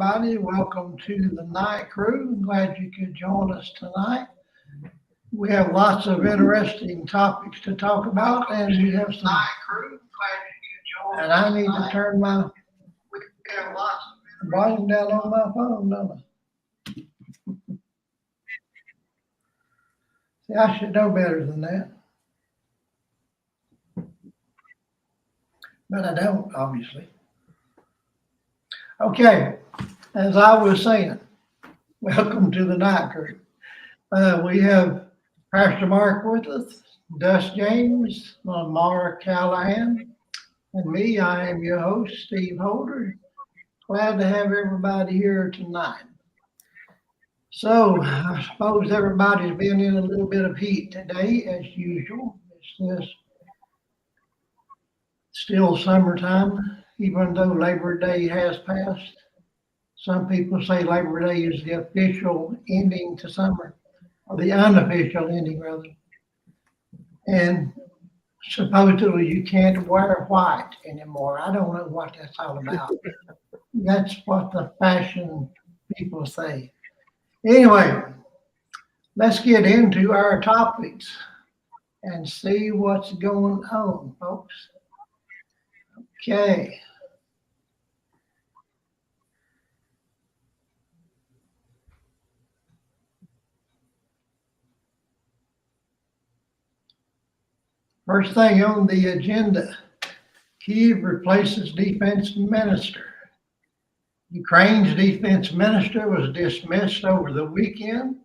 everybody. Welcome to the night crew. Glad you could join us tonight. We have lots of interesting topics to talk about, and we have some. And I need to turn my volume down on my phone, don't I? See, I should know better than that, but I don't, obviously. Okay, as I was saying, welcome to the night crew. We have Pastor Mark with us, Dust James, Mara Callahan, and me. I am your host, Steve Holder. Glad to have everybody here tonight. So, I suppose everybody's been in a little bit of heat today, as usual. It's still summertime, even though Labor Day has passed. Some people say Labor Day is the official ending to summer, or the unofficial ending, rather. And supposedly you can't wear white anymore. I don't know what that's all about. That's what the fashion people say. Anyway, let's get into our topics and see what's going on, folks. Okay. First thing on the agenda, Kyiv replaces defense minister. Ukraine's defense minister was dismissed over the weekend.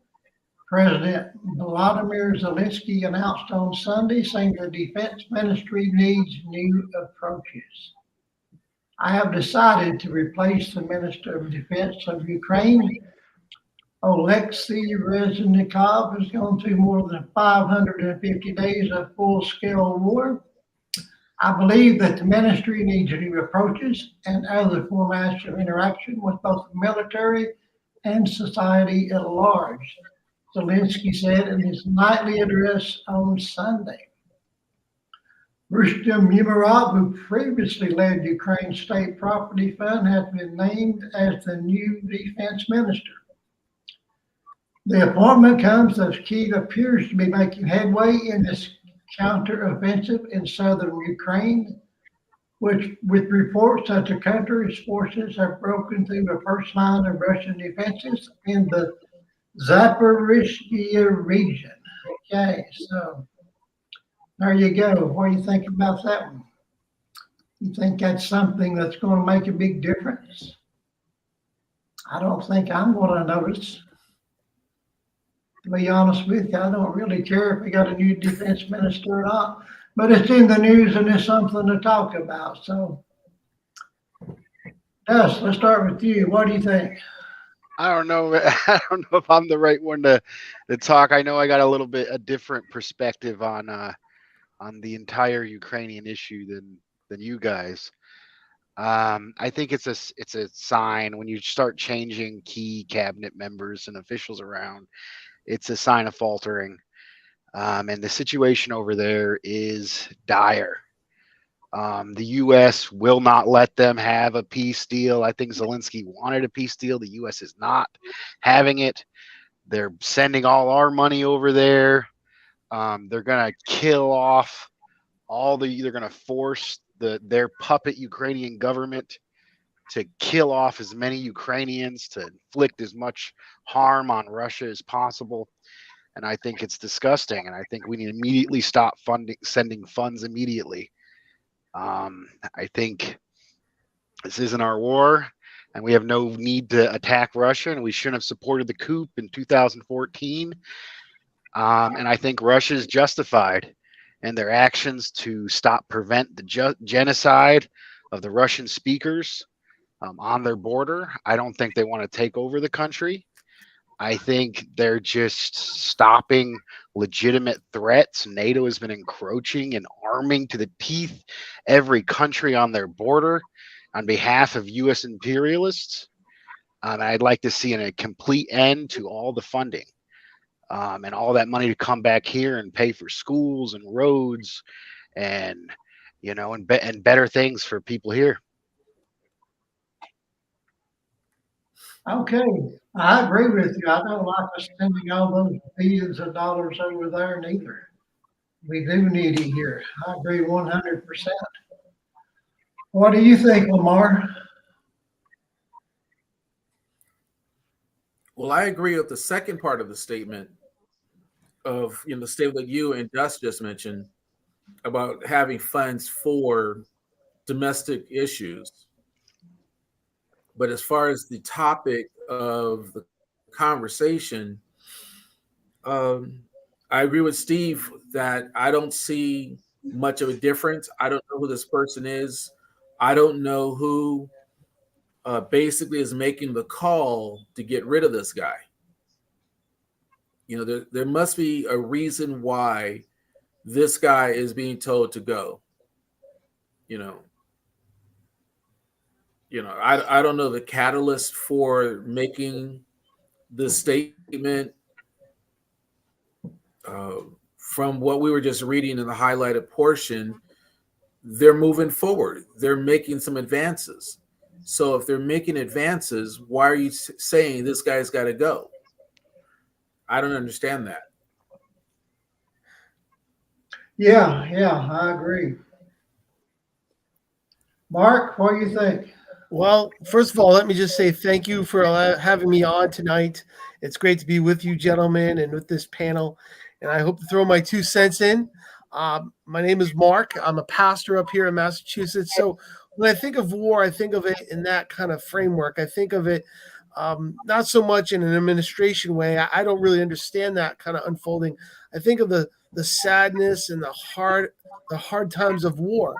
President Volodymyr Zelensky announced on Sunday, saying the defense ministry needs new approaches. I have decided to replace the Minister of Defense of Ukraine. Oleksiy Reznikov has gone through more than 550 days of full-scale war. I believe that the ministry needs new approaches and other formats of interaction with both the military and society at large, Zelensky said in his nightly address on Sunday. Rustem Umerov, who previously led Ukraine's state property fund, has been named as the new defense minister. The appointment comes as Kyiv appears to be making headway in its counteroffensive in southern Ukraine, which, with reports that the country's forces have broken through the first line of Russian defenses in the Zaporizhzhia region. Okay, so there you go. What do you think about that one? You think that's something that's going to make a big difference? I don't think I'm going to notice. To be honest with you, I don't really care if we got a new defense minister or not, but it's in the news and it's something to talk about. So, Gus, let's start with you. What do you think? I don't know. I don't know if I'm the right one to talk. I know I got a little bit a different perspective on the entire Ukrainian issue than you guys. I think it's a sign when you start changing key cabinet members and officials around. It's a sign of faltering, and the situation over there is dire. The U.S. will not let them have a peace deal. I think Zelensky wanted a peace deal. The U.S. is not having it. They're sending all our money over there. They're gonna kill off all the. They're gonna force their puppet Ukrainian government to kill off as many Ukrainians, to inflict as much harm on Russia as possible. And I think it's disgusting. And I think we need to immediately stop sending funds immediately. I think this isn't our war, and we have no need to attack Russia, and we shouldn't have supported the coup in 2014. And I think Russia is justified in their actions to prevent the genocide of the Russian speakers on their border. I don't think they want to take over the country. I think they're just stopping legitimate threats. NATO has been encroaching and arming to the teeth every country on their border on behalf of U.S. imperialists. And I'd like to see a complete end to all the funding and all that money to come back here and pay for schools and roads and and better things for people here. Okay, I agree with you. I don't like us spending all those billions of dollars over there neither. We do need it here. I agree 100%. What do you think, Lamar? Well, I agree with the second part of the statement of the statement that you and Dust just mentioned about having funds for domestic issues. But as far as the topic of the conversation, I agree with Steve that I don't see much of a difference. I don't know who this person is. I don't know who basically is making the call to get rid of this guy. There must be a reason why this guy is being told to go. I don't know the catalyst for making the statement. From what we were just reading in the highlighted portion, they're moving forward. They're making some advances. So if they're making advances, why are you saying this guy's got to go? I don't understand that. Yeah, I agree. Mark, what do you think? Well, first of all, let me just say thank you for having me on tonight. It's great to be with you, gentlemen, and with this panel. And I hope to throw my 2 cents in. My name is Mark. I'm a pastor up here in Massachusetts. So when I think of war, I think of it in that kind of framework. I think of it not so much in an administration way. I don't really understand that kind of unfolding. I think of the sadness and the hard times of war.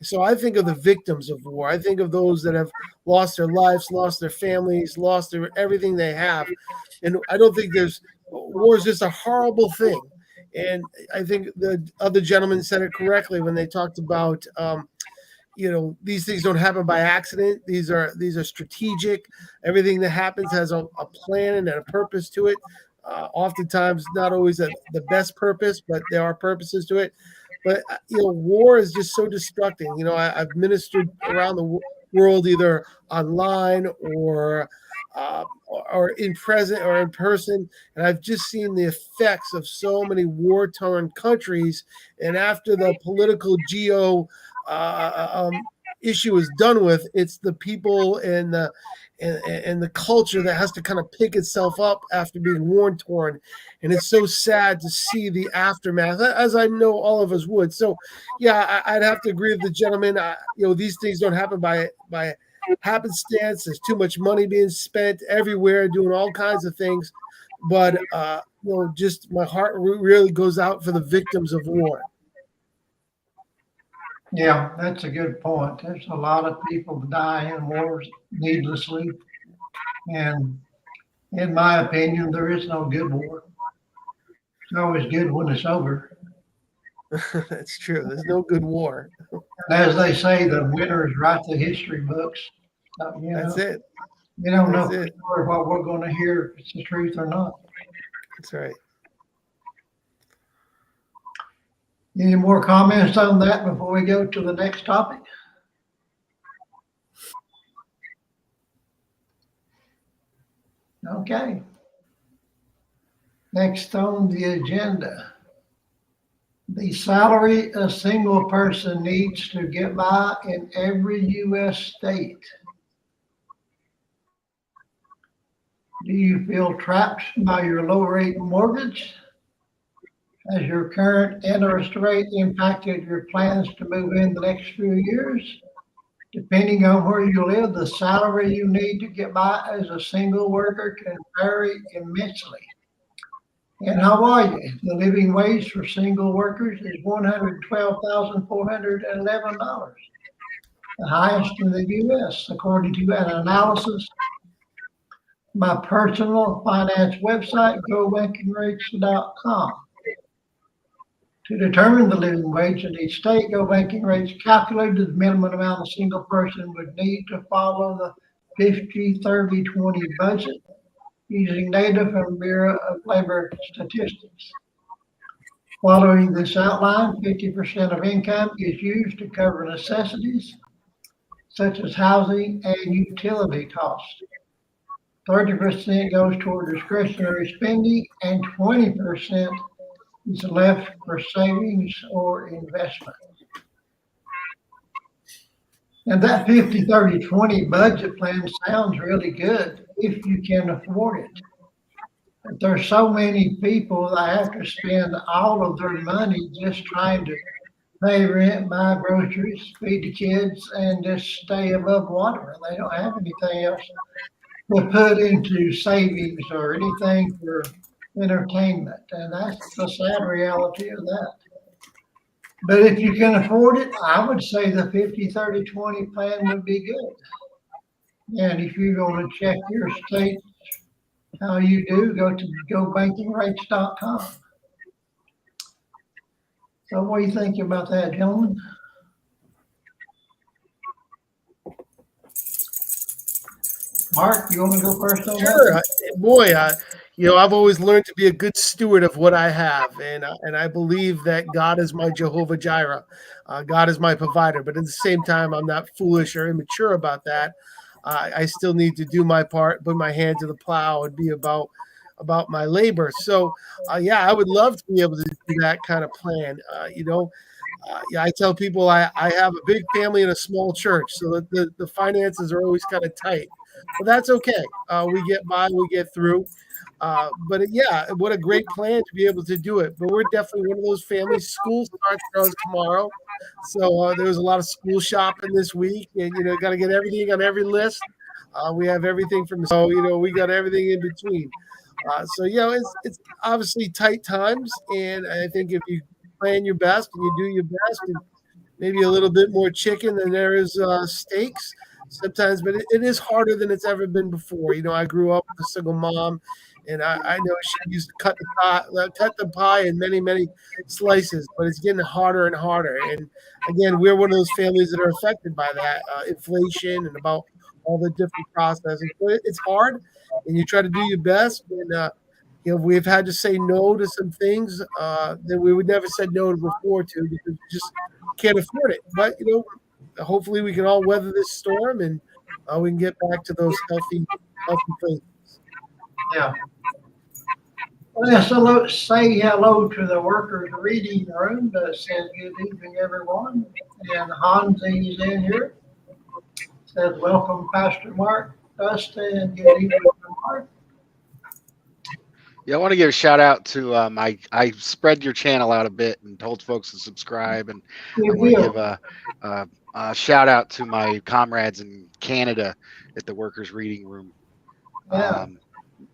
So I think of the victims of war. I think of those that have lost their lives, lost their families, lost everything they have. And I don't think war is just a horrible thing. And I think the other gentleman said it correctly when they talked about, these things don't happen by accident. These are strategic. Everything that happens has a plan and a purpose to it. Oftentimes, not always the best purpose, but there are purposes to it. But war is just so destructive. I've ministered around the world either online or in present or in person, and I've just seen the effects of so many war-torn countries. And after the political issue is done with, it's the people and the culture that has to kind of pick itself up after being war-torn. And it's so sad to see the aftermath, as I know all of us would. So, yeah, I'd have to agree with the gentleman. These things don't happen by happenstance. There's too much money being spent everywhere, doing all kinds of things. But, just my heart really goes out for the victims of war. Yeah, that's a good point. There's a lot of people die in wars needlessly. And in my opinion, there is no good war. It's always good when it's over. That's true. There's no good war. And as they say, the winners write the history books. That's it. You don't know That's it. for sure what we're going to hear, if it's the truth or not. That's right. Any more comments on that before we go to the next topic? Okay. Next on the agenda, the salary a single person needs to get by in every U.S. state. Do you feel trapped by your low rate mortgage? Has your current interest rate impacted your plans to move in the next few years? Depending on where you live, the salary you need to get by as a single worker can vary immensely. In Hawaii, the living wage for single workers is $112,411, the highest in the U.S., according to an analysis my personal finance website, GoBankingRates.com. To determine the living wage in each state, GoBanking Rates calculated the minimum amount a single person would need to follow the 50-30-20 budget using data from Bureau of Labor Statistics. Following this outline, 50% of income is used to cover necessities such as housing and utility costs. 30% goes toward discretionary spending, and 20% is left for savings or investment. And that 50-30-20 budget plan sounds really good if you can afford it. But there's so many people that have to spend all of their money just trying to pay rent, buy groceries, feed the kids, and just stay above water. They don't have anything else to put into savings or anything for entertainment. And that's the sad reality of that. But if you can afford it, I would say the 50-30-20 plan would be good. And if you're going to check your state, how you do, go to gobankingrates.com. So what do you think about that, gentlemen? Mark, you want to go first on that? Sure, boy. I've always learned to be a good steward of what I have, and I believe that God is my Jehovah Jireh. God is my provider. But at the same time, I'm not foolish or immature about that. I still need to do my part, put my hand to the plow, and be about my labor. So, yeah, I would love to be able to do that kind of plan. Yeah, I tell people I have a big family and a small church, so that the finances are always kind of tight. But that's okay. We get by, we get through. But yeah, what a great plan to be able to do it. But we're definitely one of those families. School starts for us tomorrow, so there's a lot of school shopping this week, and got to get everything on every list. We have everything from we got everything in between. So it's obviously tight times, and I think if you plan your best and you do your best, and maybe a little bit more chicken than there is steaks sometimes, but it is harder than it's ever been before. I grew up with a single mom, and I know she used to cut the pie in many, many slices, but it's getting harder and harder. And again, we're one of those families that are affected by that inflation and about all the different processes. But it's hard, and you try to do your best. And we've had to say no to some things that we would never said no to before to, because we just can't afford it. But hopefully we can all weather this storm, and we can get back to those healthy places. Yeah. Well, yes, say hello to the workers' reading room that says good evening, everyone. And Hansi's in here. Says welcome, Pastor Mark Dustin, and good evening, Mark. Yeah, I want to give a shout out to I spread your channel out a bit and told folks to subscribe, and I want to give a shout out to my comrades in Canada at the Workers' Reading Room. Yeah.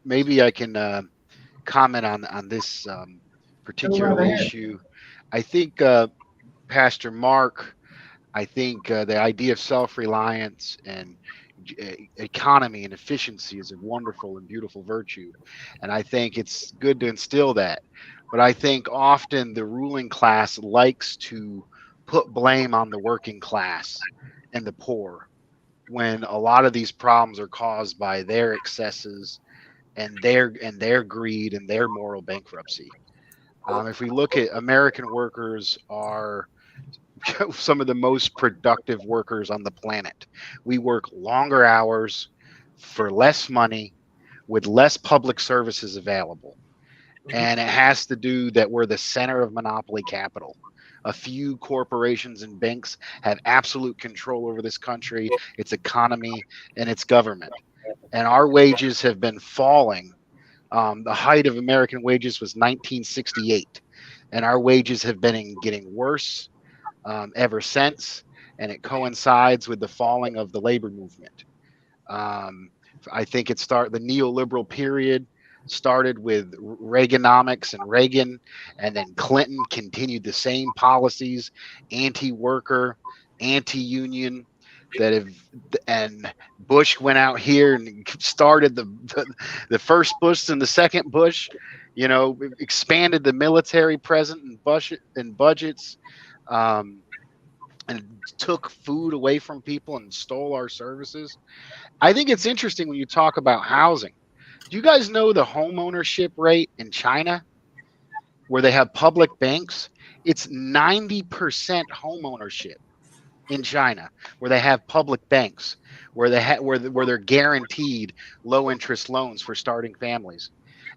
Maybe I can comment on this particular issue. I think Pastor Mark, I think the idea of self-reliance and economy and efficiency is a wonderful and beautiful virtue, and I think it's good to instill that. But I think often the ruling class likes to put blame on the working class and the poor, when a lot of these problems are caused by their excesses and their greed and their moral bankruptcy. If we look at American workers are some of the most productive workers on the planet. We work longer hours for less money with less public services available. And it has to do that we're the center of monopoly capital. A few corporations and banks have absolute control over this country, its economy, and its government. And our wages have been falling. The height of American wages was 1968, and our wages have been getting worse ever since, and it coincides with the falling of the labor movement. I think the neoliberal period started with Reaganomics and Reagan, and then Clinton continued the same policies, anti-worker, anti-union, and Bush went out here and started the first Bush and the second Bush, expanded the military presence and budgets, and took food away from people and stole our services. I think it's interesting when you talk about housing. Do you guys know the home ownership rate in China, where they have public banks? It's 90% home ownership. in China, where they have public banks, where where they're guaranteed low interest loans for starting families.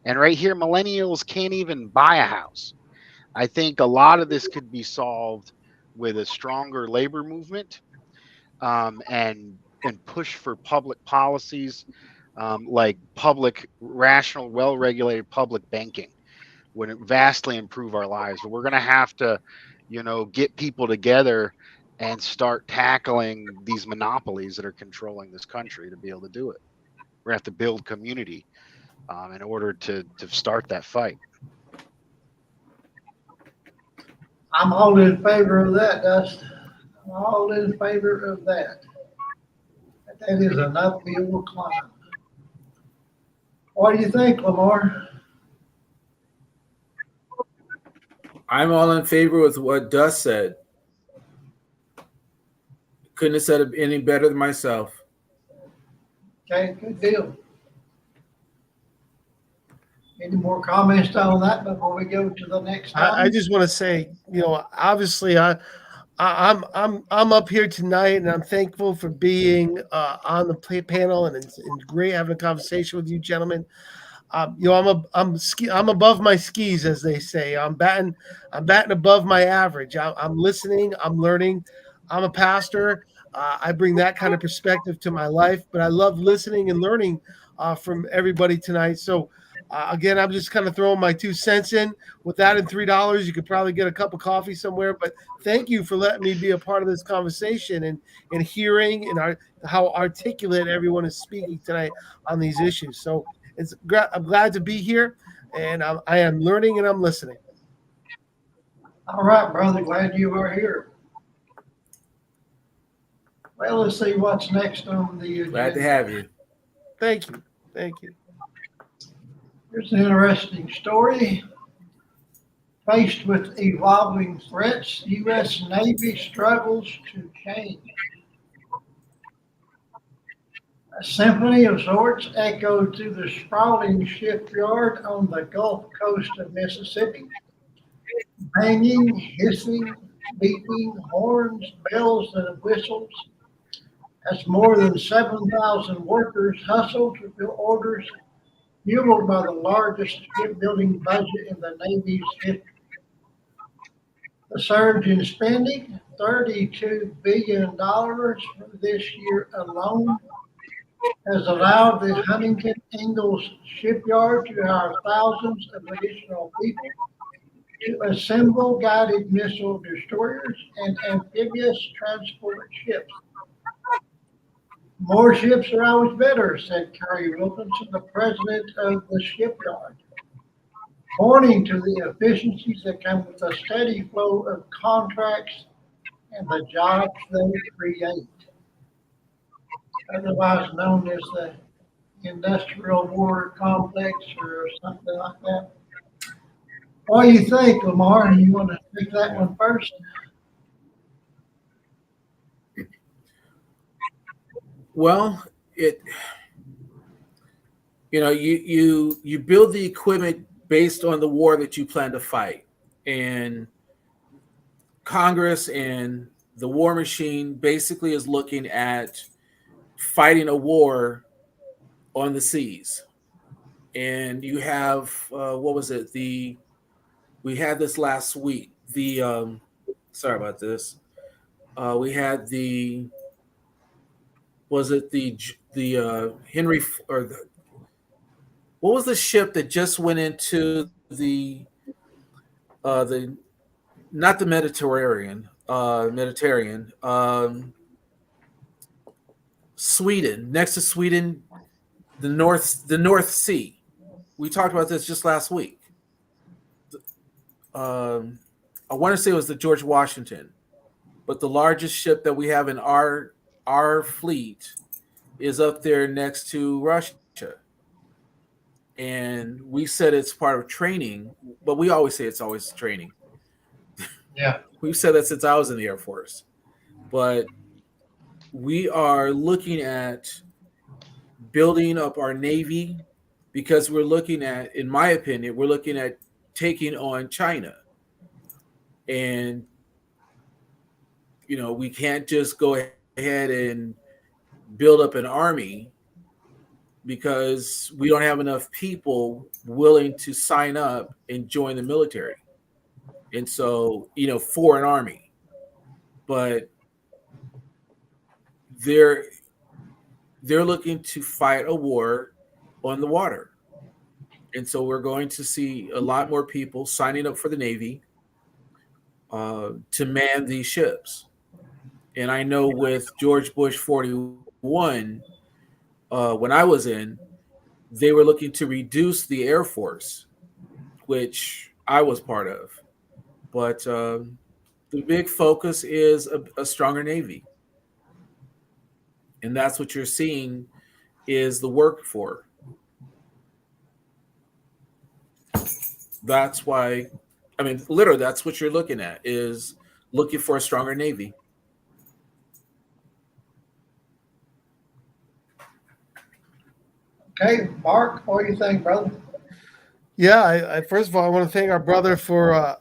And right here, millennials can't even buy a house. I think a lot of this could be solved with a stronger labor movement, and push for public policies, like public, rational, well-regulated public banking would vastly improve our lives. But we're going to have to, get people together and start tackling these monopolies that are controlling this country to be able to do it. We're going to have to build community, in order to start that fight. I'm all in favor of that, Dustin. I'm all in favor of that. That is an uphill climb. What do you think, Lamar? I'm all in favor with what Dust said. Couldn't have said it any better than myself. Okay, good deal. Any more comments on that before we go to the next I item? just want to say, obviously, I'm up here tonight, and I'm thankful for being on the panel, and it's great having a conversation with you, gentlemen. I'm above my skis, as they say. I'm batting above my average. I'm listening. I'm learning. I'm a pastor. I bring that kind of perspective to my life, but I love listening and learning from everybody tonight. So. Again, I'm just kind of throwing my 2 cents in. With that and $3, you could probably get a cup of coffee somewhere. But thank you for letting me be a part of this conversation and hearing and how articulate everyone is speaking tonight on these issues. So I'm glad to be here, and I am learning and I'm listening. All right, brother, glad you are here. Well, let's see what's next on the agenda. Glad to have you. Thank you. Thank you. Here's an interesting story. Faced with evolving threats, U.S. Navy struggles to change. A symphony of sorts echoed through the sprawling shipyard on the Gulf Coast of Mississippi. Banging, hissing, beeping, horns, bells, and whistles as more than 7,000 workers hustled to fill orders fueled by the largest shipbuilding budget in the Navy's history. The surge in spending, $32 billion for this year alone, has allowed the Huntington Ingalls shipyard to hire thousands of additional people to assemble guided missile destroyers and amphibious transport ships. More ships are always better, said Kerry Wilkinson, the president of the shipyard, pointing to the efficiencies that come with a steady flow of contracts and the jobs they create. Otherwise known as the industrial war complex or something like that. What do you think, Lamar? You want to take that one first? Well, you build the equipment based on the war that you plan to fight, and Congress and the war machine basically is looking at fighting a war on the seas. And you have what was it? We had this last week. Sorry about this. We had was it the Henry or what was the ship that just went into the not the Mediterranean, Sweden, next to Sweden, the North Sea. We talked about this just last week. I want to say it was the George Washington, but the largest ship that we have in our fleet is up there next to Russia. And we said it's part of training, but we always say it's always training. Yeah. We've said that since I was in the Air Force. But we are looking at building up our Navy because we're looking at, in my opinion, we're looking at taking on China. And we can't just go ahead and build up an army because we don't have enough people willing to sign up and join the military. And so, for an army, but they're looking to fight a war on the water. And so we're going to see a lot more people signing up for the Navy to man these ships. And I know with George Bush 41, when I was in, they were looking to reduce the Air Force, which I was part of. But the big focus is a stronger Navy. And that's what you're seeing is the work for. That's why, literally, that's what you're looking at, is looking for a stronger Navy. Okay, Mark, what do you think, brother? Yeah, I first of all, I want to thank our brother for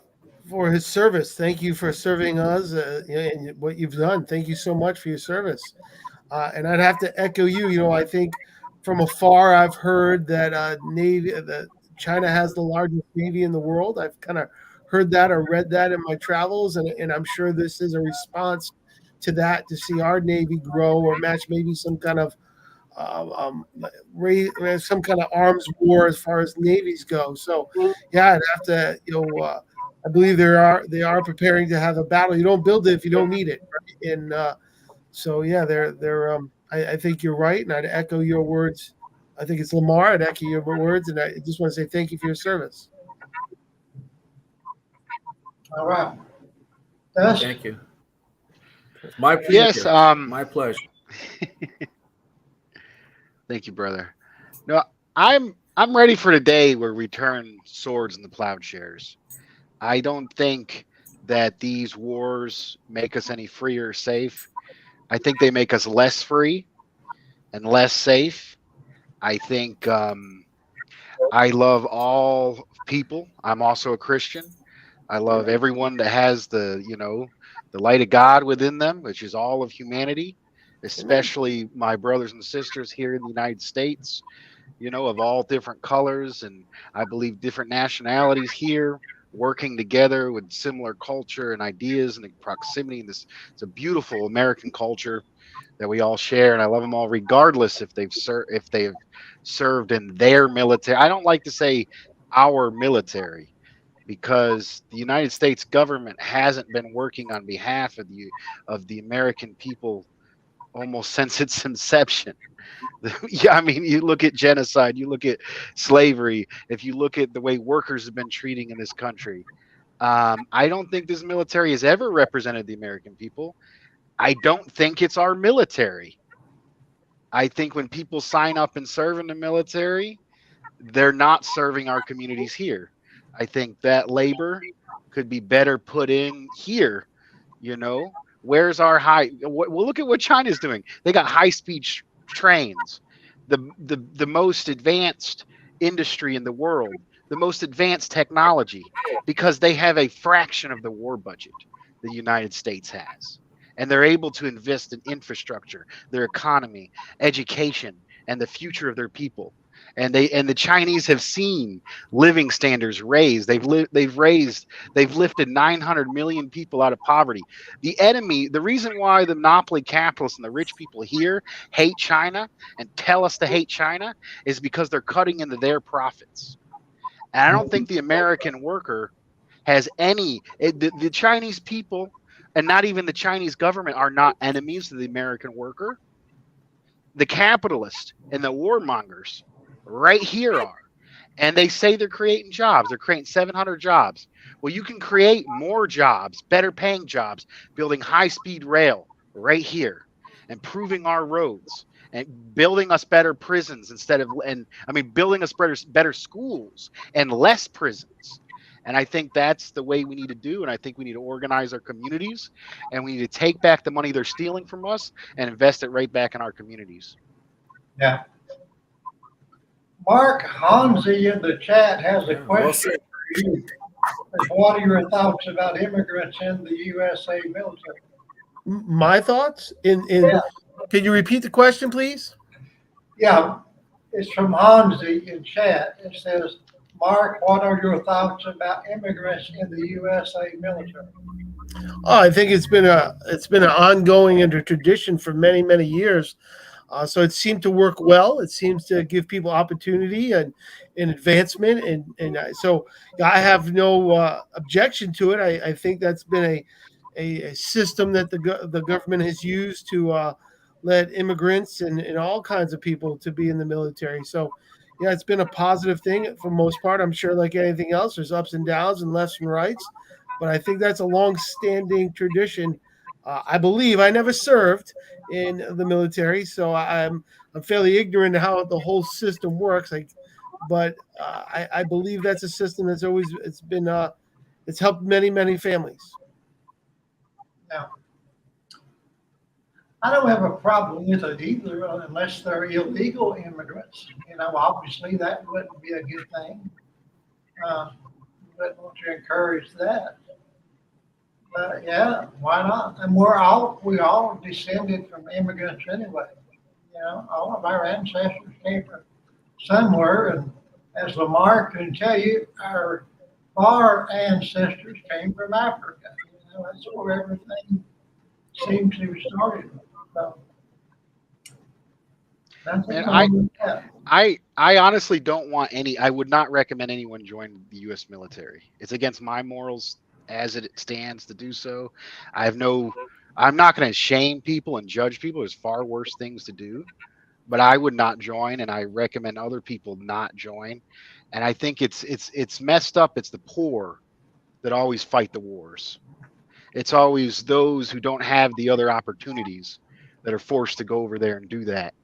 his service. Thank you for serving us and what you've done. Thank you so much for your service. And I'd have to echo you. I think from afar, I've heard that that China has the largest Navy in the world. I've kind of heard that or read that in my travels, and I'm sure this is a response to that, to see our Navy grow or match maybe some kind of some kind of arms war as far as navies go. So yeah, I'd have to, I believe they are preparing to have a battle. You don't build it if you don't need it, right? And so yeah, I think you're right, and I'd echo your words. I think it's Lamar. I'd echo your words, and I just want to say thank you for your service. All right. Dust? Thank you. My pleasure. Yes. My pleasure. Thank you, brother. No, I'm ready for the day where we turn swords into plowshares. I don't think that these wars make us any freer or safe. I think they make us less free and less safe. I think I love all people. I'm also a Christian. I love everyone that has the light of God within them, which is all of humanity, especially my brothers and sisters here in the United States, of all different colors. And I believe different nationalities here working together with similar culture and ideas and proximity. It's a beautiful American culture that we all share. And I love them all, regardless if they've served in their military. I don't like to say our military, because the United States government hasn't been working on behalf of the American people almost since its inception. Yeah, you look at genocide, you look at slavery, if you look at the way workers have been treating in this country. I don't think this military has ever represented the American people. I don't think it's our military. I think when people sign up and serve in the military, they're not serving our communities here. I think that labor could be better put in here. Where's our well, look at what China's doing. They got high-speed trains, the most advanced industry in the world, the most advanced technology, because they have a fraction of the war budget the United States has. And they're able to invest in infrastructure, their economy, education, and the future of their people. And the Chinese have seen living standards raised. They've lifted 900 million people out of poverty. The reason why the monopoly capitalists and the rich people here hate China and tell us to hate China is because they're cutting into their profits. And I don't think the American worker has the Chinese people, and not even the Chinese government, are not enemies of the American worker. The capitalists and the warmongers right here are. And they say they're creating jobs. They're creating 700 jobs. Well, you can create more jobs, better paying jobs, building high-speed rail right here, improving our roads, and building us better prisons building us better schools and less prisons. And I think that's the way we need to do. And I think we need to organize our communities, and we need to take back the money they're stealing from us and invest it right back in our communities. Yeah. Mark Hansi in the chat has a question for you. What are your thoughts about immigrants in the USA military? My thoughts Yeah. Can you repeat the question, please? Yeah, it's from Hansi in chat. It says, Mark, what are your thoughts about immigrants in the USA military? Oh, I think it's been an ongoing and a tradition for many years. So it seemed to work well. It seems to give people opportunity and advancement, so yeah, I have no objection to it. I think that's been a system that the government has used to let immigrants and all kinds of people to be in the military. So yeah, it's been a positive thing for most part. I'm sure, like anything else, there's ups and downs and lefts and rights, but I think that's a long-standing tradition. I believe I never served in the military, so I'm fairly ignorant of how the whole system works. I believe that's a system that's always it's helped many families. Now, I don't have a problem with it either, unless they're illegal immigrants. Obviously that wouldn't be a good thing. Wouldn't want to encourage that. But yeah, why not? And we all descended from immigrants anyway. All of our ancestors came from somewhere, and as Lamar can tell you, our far ancestors came from Africa. That's where everything seems to have started. So, nothing And wrong with that. I honestly don't want I would not recommend anyone join the U.S. military. It's against my morals as it stands to do so. I'm not going to shame people and judge people. There's far worse things to do, but I would not join, and I recommend other people not join. And I think it's messed up. It's the poor that always fight the wars. It's always those who don't have the other opportunities that are forced to go over there and do that.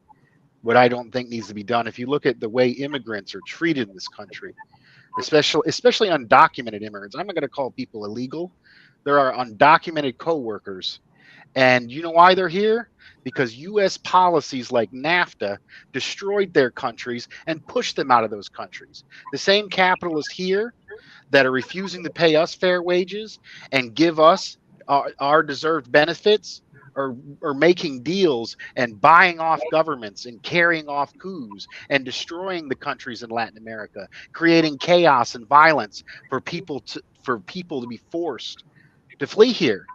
What I don't think needs to be done. If you look at the way immigrants are treated in this country, especially undocumented immigrants, I'm not going to call people illegal. There are undocumented coworkers, and you know why they're here? Because U.S. policies like NAFTA destroyed their countries and pushed them out of those countries. The same capitalists here that are refusing to pay us fair wages and give us our deserved benefits are making deals and buying off governments and carrying off coups and destroying the countries in Latin America, creating chaos and violence for people to be forced to flee here.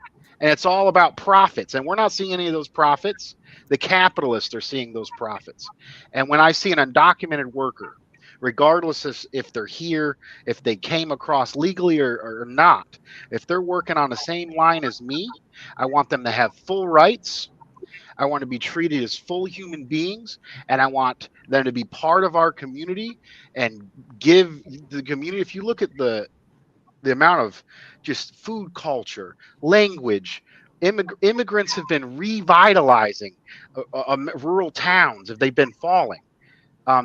And it's all about profits. And we're not seeing any of those profits. The capitalists are seeing those profits. And when I see an undocumented worker, regardless of if they're here, if they came across legally or not, if they're working on the same line as me, I want them to have full rights. I want to be treated as full human beings, and I want them to be part of our community and give the community. If you look at the amount of just food culture, language, immigrants have been revitalizing rural towns if they've been falling.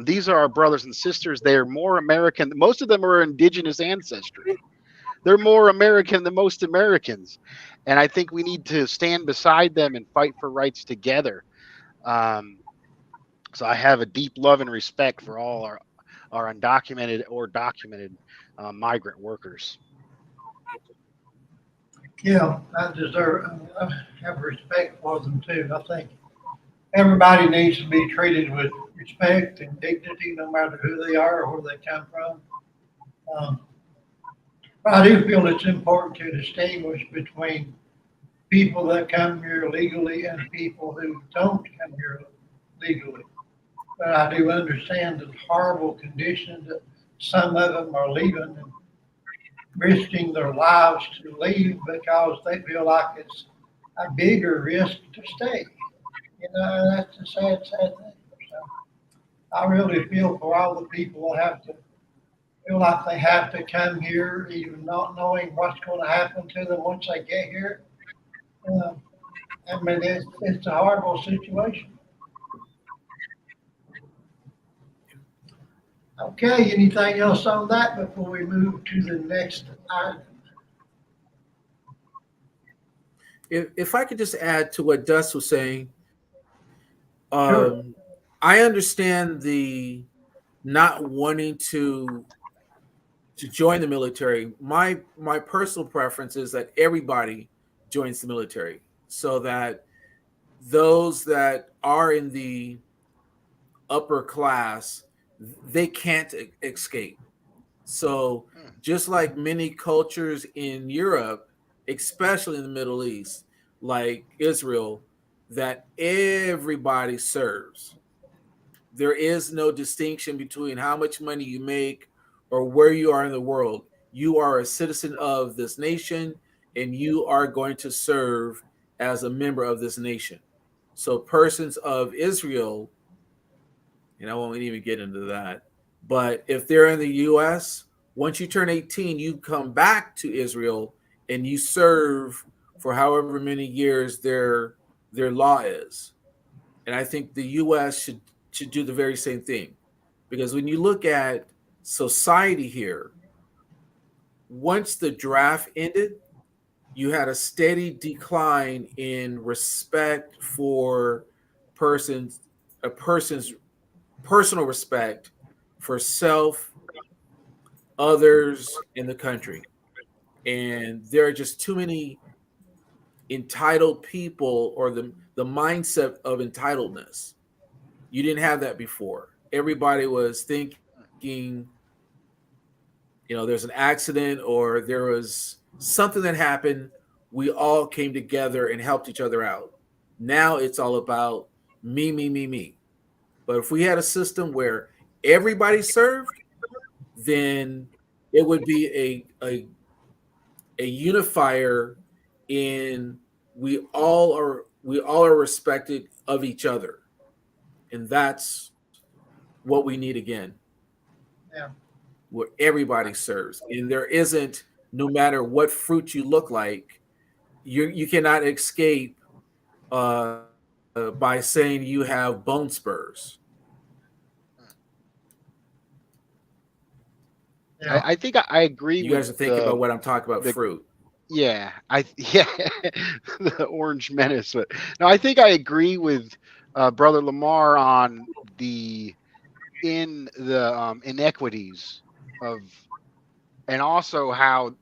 These are our brothers and sisters. They are more American. Most of them are indigenous ancestry. They're more American than most Americans. And I think we need to stand beside them and fight for rights together. So I have a deep love and respect for all our undocumented or documented migrant workers. Yeah, I have respect for them too. I think everybody needs to be treated with respect and dignity, no matter who they are or where they come from. But I do feel it's important to distinguish between people that come here legally and people who don't come here legally. But I do understand the horrible conditions that some of them are leaving and risking their lives to leave because they feel like it's a bigger risk to stay. That's a sad thing. So I really feel for all the people that have to feel like they have to come here, even not knowing what's going to happen to them once they get here. It's a horrible situation. Okay, anything else on that before we move to the next item? If I could just add to what Dust was saying, Sure. I understand the not wanting to join the military. My personal preference is that everybody joins the military. so that those that are in the upper class, they can't escape. So just like many cultures in Europe, especially in the Middle East, like Israel, that everybody serves. There is no distinction between how much money you make or where you are in the world. You are a citizen of this nation and you are going to serve as a member of this nation. So persons of Israel, and I won't even get into that, but if they're in the US, once you turn 18, you come back to Israel and you serve for however many years their law is. And I think the US should do the very same thing. Because when you look at society here, once the draft ended, you had a steady decline in respect for a person's personal respect for self, others, in the country. And there are just too many entitled people, or the mindset of entitledness. You didn't have that before. Everybody was thinking, there's an accident or there was something that happened. We all came together and helped each other out. Now it's all about me, me, me, me. But if we had a system where everybody served, then it would be a unifier in we all are respected of each other. And that's what we need again. Yeah. Where everybody serves. And there isn't, no matter what fruit you look like, you cannot escape by saying you have bone spurs. Yeah. I think I agree You with guys are thinking about what I'm talking about, fruit. Yeah, the Orange Menace. But no, I think I agree with Brother Lamar on the inequities of, and also how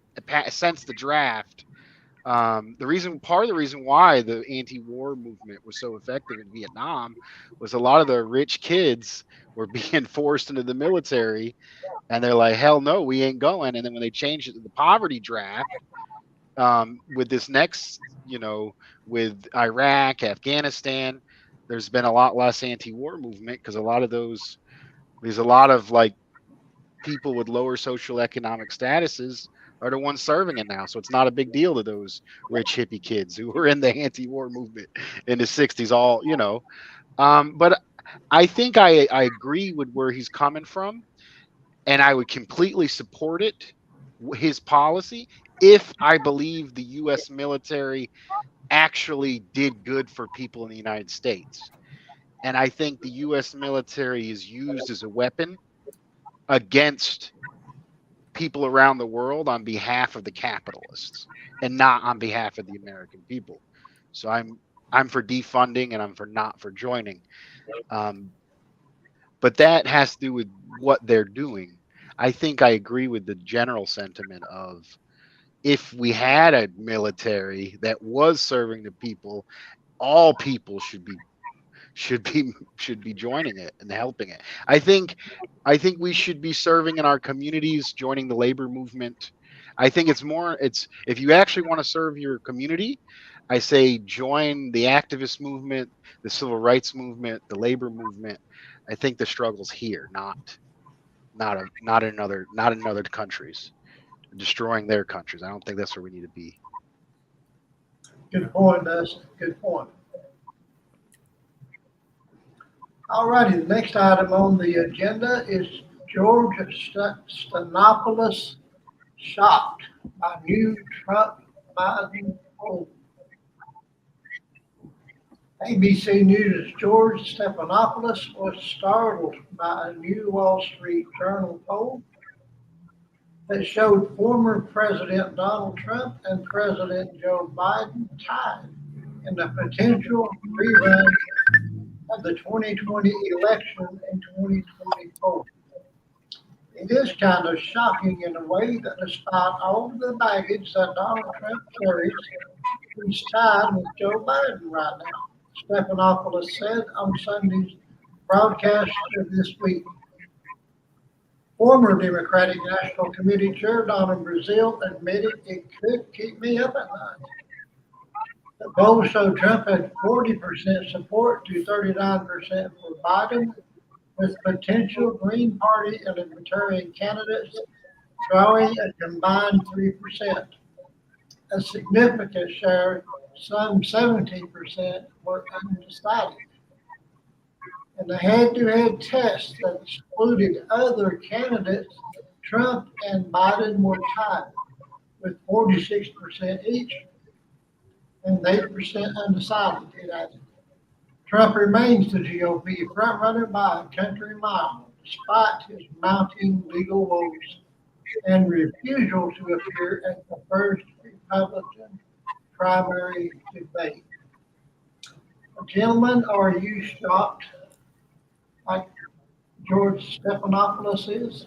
since the draft, part of the reason why the anti-war movement was so effective in Vietnam was a lot of the rich kids were being forced into the military, and they're like, hell no, we ain't going. And then when they changed it to the poverty draft, with this next, with Iraq, Afghanistan, there's been a lot less anti-war movement because there's a lot of like people with lower social economic statuses are the ones serving it now. So it's not a big deal to those rich hippie kids who were in the anti-war movement in the 60s, but I think I agree with where he's coming from, and I would completely support his policy, if I believe the U.S. military actually did good for people in the United States. And I think the U.S. military is used as a weapon against people around the world on behalf of the capitalists and not on behalf of the American people. So I'm for defunding, and I'm not for joining. But that has to do with what they're doing. I think I agree with the general sentiment of, if we had a military that was serving the people, all people should be joining it and helping it. I think we should be serving in our communities, joining the labor movement. I think it's if you actually want to serve your community, I say join the activist movement, the civil rights movement, the labor movement. I think the struggle's here, not in other countries, destroying their countries. I don't think that's where we need to be. Good point, Dustin. Good point. All righty, the next item on the agenda is George Stephanopoulos shocked by new Trump-Biden poll. ABC News' George Stephanopoulos was startled by a new Wall Street Journal poll that showed former President Donald Trump and President Joe Biden tied in the potential rerun of the 2020 election in 2024. It is kind of shocking in a way that despite all of the baggage that Donald Trump carries, He's tied with Joe Biden right now, Stephanopoulos said on Sunday's broadcast of this week. Former Democratic National Committee Chair Donna Brazile admitted it could keep me up at night. The polls showed Trump had 40% support to 39% for Biden, with potential Green Party and Libertarian candidates drawing a combined 3%. A significant share, some 17%, were undecided. In a head-to-head test that excluded other candidates, Trump and Biden were tied with 46% each and 8% undecided, it added. Trump remains the GOP frontrunner by a country mile, despite his mounting legal woes and refusal to appear at the first Republican primary debate. Gentlemen, are you shocked like George Stephanopoulos is?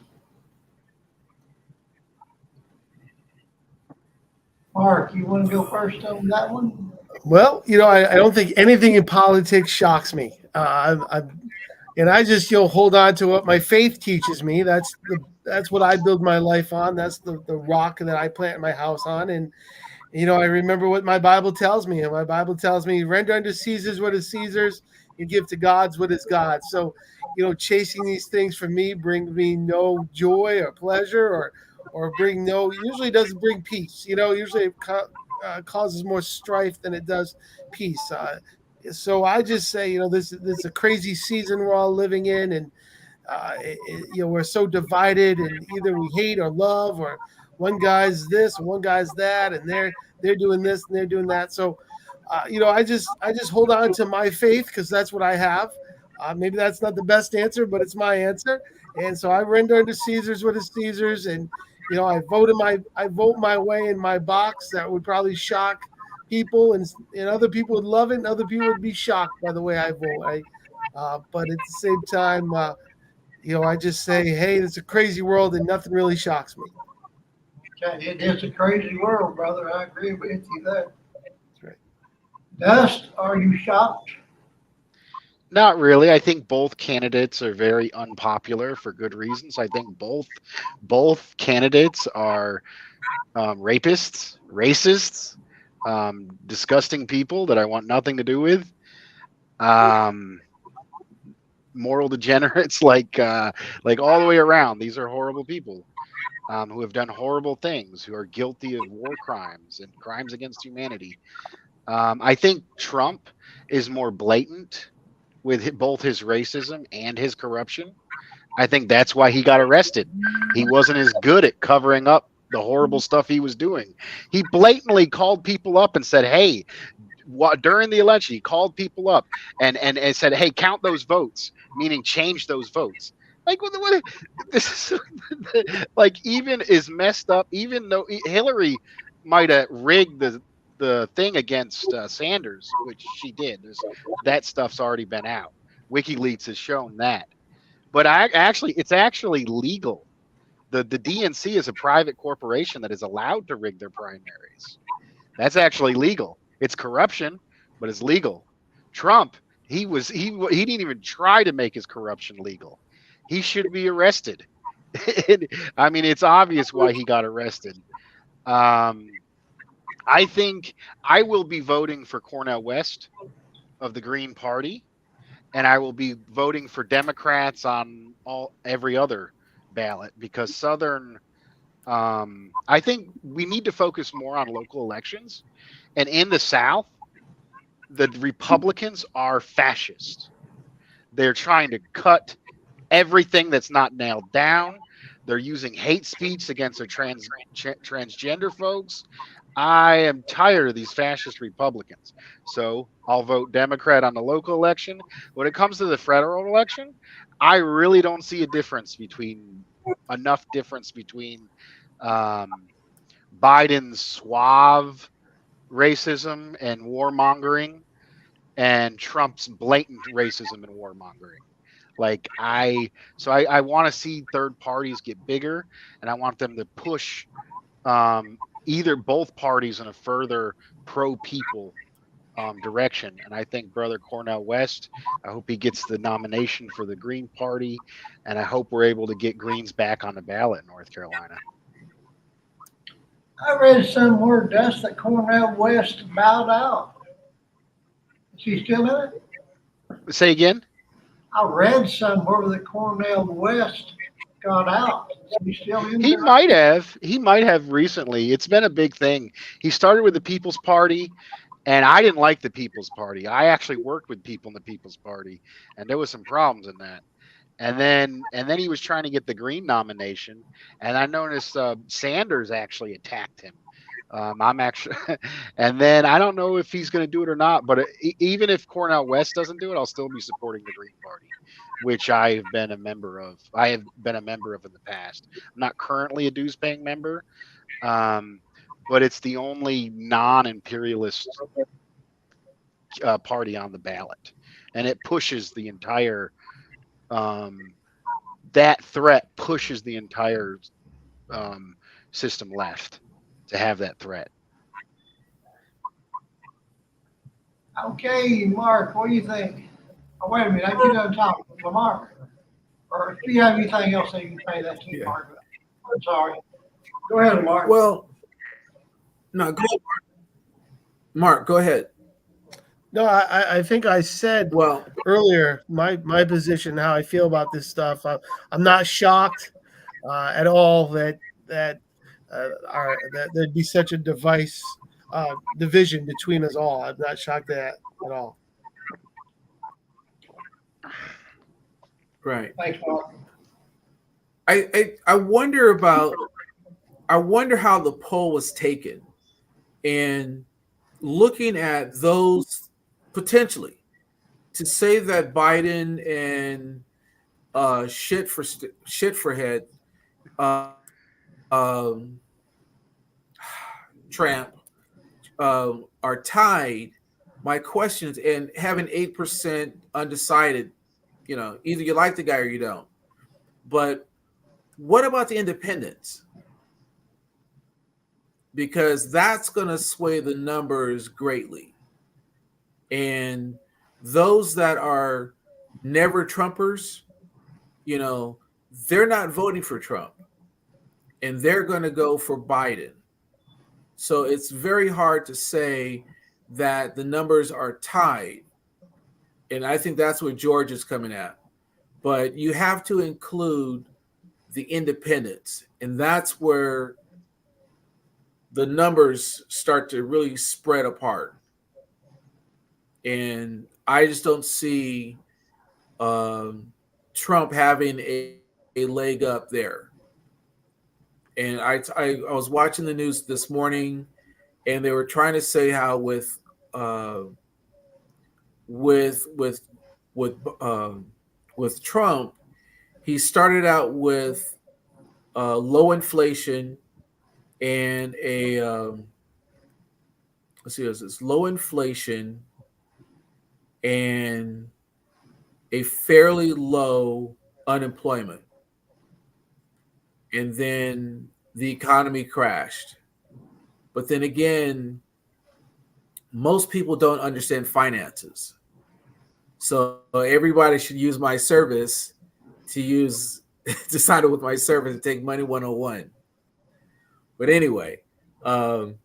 Mark, you want to go first on that one? Well, I don't think anything in politics shocks me. And I just hold on to what my faith teaches me. That's what I build my life on. That's the rock that I plant my house on. And I remember what my Bible tells me. And my Bible tells me, render unto Caesar's what is Caesar's, and give to God's what is God's. So, chasing these things for me brings me no joy or pleasure, or usually doesn't bring peace. Usually it causes more strife than it does peace. So I just say, this is a crazy season we're all living in, and we're so divided, and either we hate or love, or one guy's this, one guy's that, and they're doing this and they're doing that. So, I just hold on to my faith because that's what I have. Maybe that's not the best answer, but it's my answer. And so I render unto Caesar's what is Caesar's, and I vote my way in my box. That would probably shock people, and other people would love it, and other people would be shocked by the way I vote. But at the same time, I just say, hey, it's a crazy world, and nothing really shocks me. Okay, it is a crazy world, brother. I agree with you there. That's right. Dust, are you shocked? Not really. I think both candidates are very unpopular for good reasons. I think both candidates are rapists, racists, disgusting people that I want nothing to do with. Moral degenerates, like all the way around. These are horrible people who have done horrible things, who are guilty of war crimes and crimes against humanity. I think Trump is more blatant with both his racism and his corruption. I think that's why he got arrested. He wasn't as good at covering up the horrible stuff he was doing. He blatantly called people up and said, hey, during the election, he called people up and said, hey, count those votes, meaning change those votes. Like, what this is like, even is messed up, even though Hillary might have rigged the thing against Sanders, which she did. That stuff's already been out. WikiLeaks has shown that. But it's actually legal. The DNC is a private corporation that is allowed to rig their primaries. That's actually legal. It's corruption, but it's legal. Trump, he didn't even try to make his corruption legal. He should be arrested. I mean, it's obvious why he got arrested. I think I will be voting for Cornel West of the Green Party, and I will be voting for Democrats on every other ballot, because Southern, I think we need to focus more on local elections. And in the South, the Republicans are fascist. They're trying to cut everything that's not nailed down. They're using hate speech against their transgender folks. I am tired of these fascist Republicans. So I'll vote Democrat on the local election. When it comes to the federal election, I really don't see enough difference between Biden's suave racism and warmongering and Trump's blatant racism and warmongering. Like I want to see third parties get bigger, and I want them to push either both parties in a further pro people direction. And I think Brother Cornell West, I hope he gets the nomination for the Green Party, and I hope we're able to get Greens back on the ballot in North Carolina. I read somewhere, Dust, that Cornell West bowed out. Is he still in it? Say again? I read somewhere that Cornell West got out. Is he still in He there? might have. He might have recently. It's been a big thing. He started with the People's Party, and I didn't like the People's Party. I actually worked with people in the People's Party, and there was some problems in that. And then he was trying to get the Green nomination, and I noticed Sanders actually attacked him. I'm actually, and then I don't know if he's going to do it or not. But even if Cornell West doesn't do it, I'll still be supporting the Green Party, which I have been a member of. I have been a member of in the past. I'm not currently a dues-paying member, but it's the only non-imperialist party on the ballot, and it pushes the entire. That threat pushes the entire system left to have that threat. Okay, Mark, what do you think? Oh, wait a minute, I done talking, Lamar. Or if you have anything else that you can say that to Yeah. Mark. I'm sorry. Go ahead, Mark. Well, no, go ahead, Mark, go ahead. No, I think I said Well, earlier my position, how I feel about this stuff. I'm not shocked at all that there'd be such a division between us all. I'm not shocked at that at all. right. Thanks, Mark. I wonder how the poll was taken, and looking at those potentially to say that Biden and shit for head Trump are tied. My questions and having 8% undecided, either you like the guy or you don't. But what about the independents? Because that's going to sway the numbers greatly. And those that are never Trumpers, they're not voting for Trump, and they're going to go for Biden. So it's very hard to say that the numbers are tied. And I think that's what George is coming at. But you have to include the independents, and that's where the numbers start to really spread apart. And I just don't see Trump having a leg up there. And I was watching the news this morning, and they were trying to say how with Trump, he started out with low inflation and low inflation and a fairly low unemployment. And then the economy crashed. But then again, most people don't understand finances. So everybody should use my service to sign up with my service and take Money 101. But anyway, and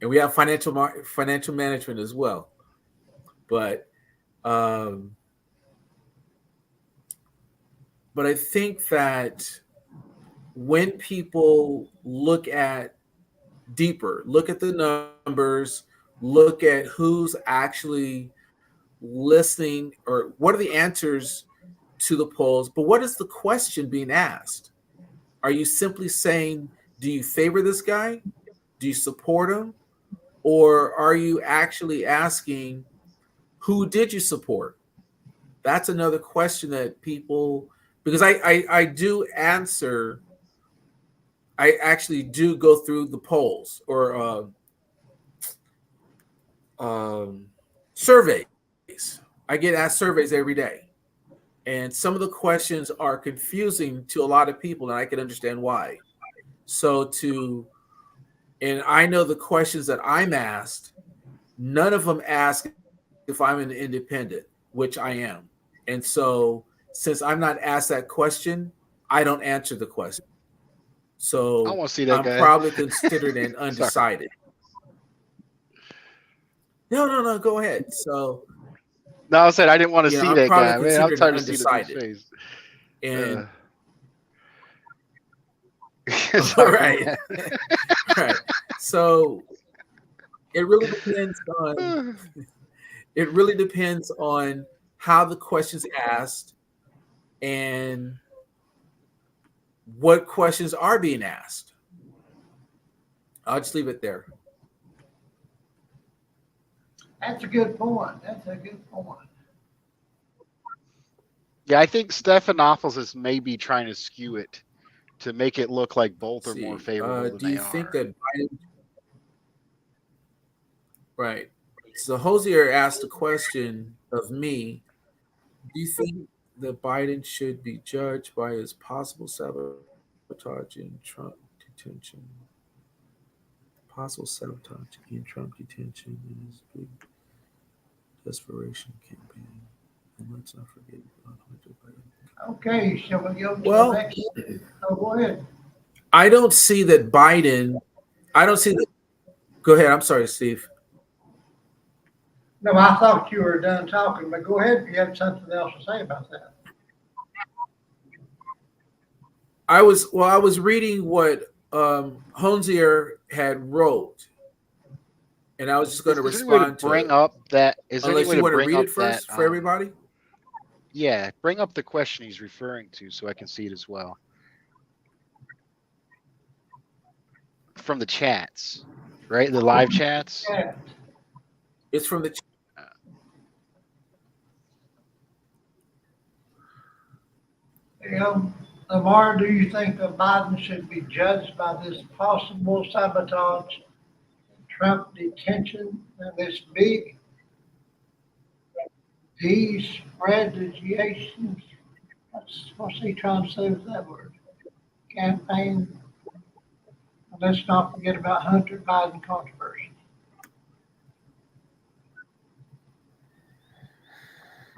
we have financial management as well. But I think that when people look at the numbers, look at who's actually listening, or what are the answers to the polls, but what is the question being asked? Are you simply saying, do you favor this guy? Do you support him? Or are you actually asking, who did you support? That's another question that people, because I do answer, I actually do go through the polls or surveys. I get asked surveys every day. And some of the questions are confusing to a lot of people, and I can understand why. So to And I know the questions that I'm asked, none of them ask if I'm an independent, which I am. And so since I'm not asked that question, I don't answer the question. I So want to see that I'm guy. probably considered an Sorry. undecided. No, go ahead. So No, I said I didn't want to see I'm that probably guy. Man, I'm considered an tired of seeing the dude's undecided. face. And Sorry, right. man. Right. So it really depends on how the question's asked and what questions are being asked. I'll just leave it there. That's a good point. That's a good point. Yeah, I think Stephanopoulos is maybe trying to skew it to make it look like both are more favorable than Do they you think are. that Biden? Right. So Hosier asked a question of me. Do you think that Biden should be judged by his possible sabotage in Trump detention? Possible sabotage in Trump detention and his big desperation campaign. And let's not forget about Hunter Biden. Okay, shall we go to the Well, next? Oh, go ahead. I don't see that Biden. I don't see that. Go ahead. I'm sorry, Steve. No, I thought you were done talking, but go ahead if you have something else to say about that. I was reading what Honzier had wrote, and I was just going to Is there any way to respond to bring it. up that? Is there any Unless way you to want to bring read up it first that? for everybody. Yeah, bring up the question he's referring to so I can see it as well. From the chats, right? The live chats. Yeah. It's from the. Lamar, do you think that Biden should be judged by this possible sabotage, Trump detention, and this big despreadation? What's he trying to say with that word? Campaign. And let's not forget about Hunter Biden controversy.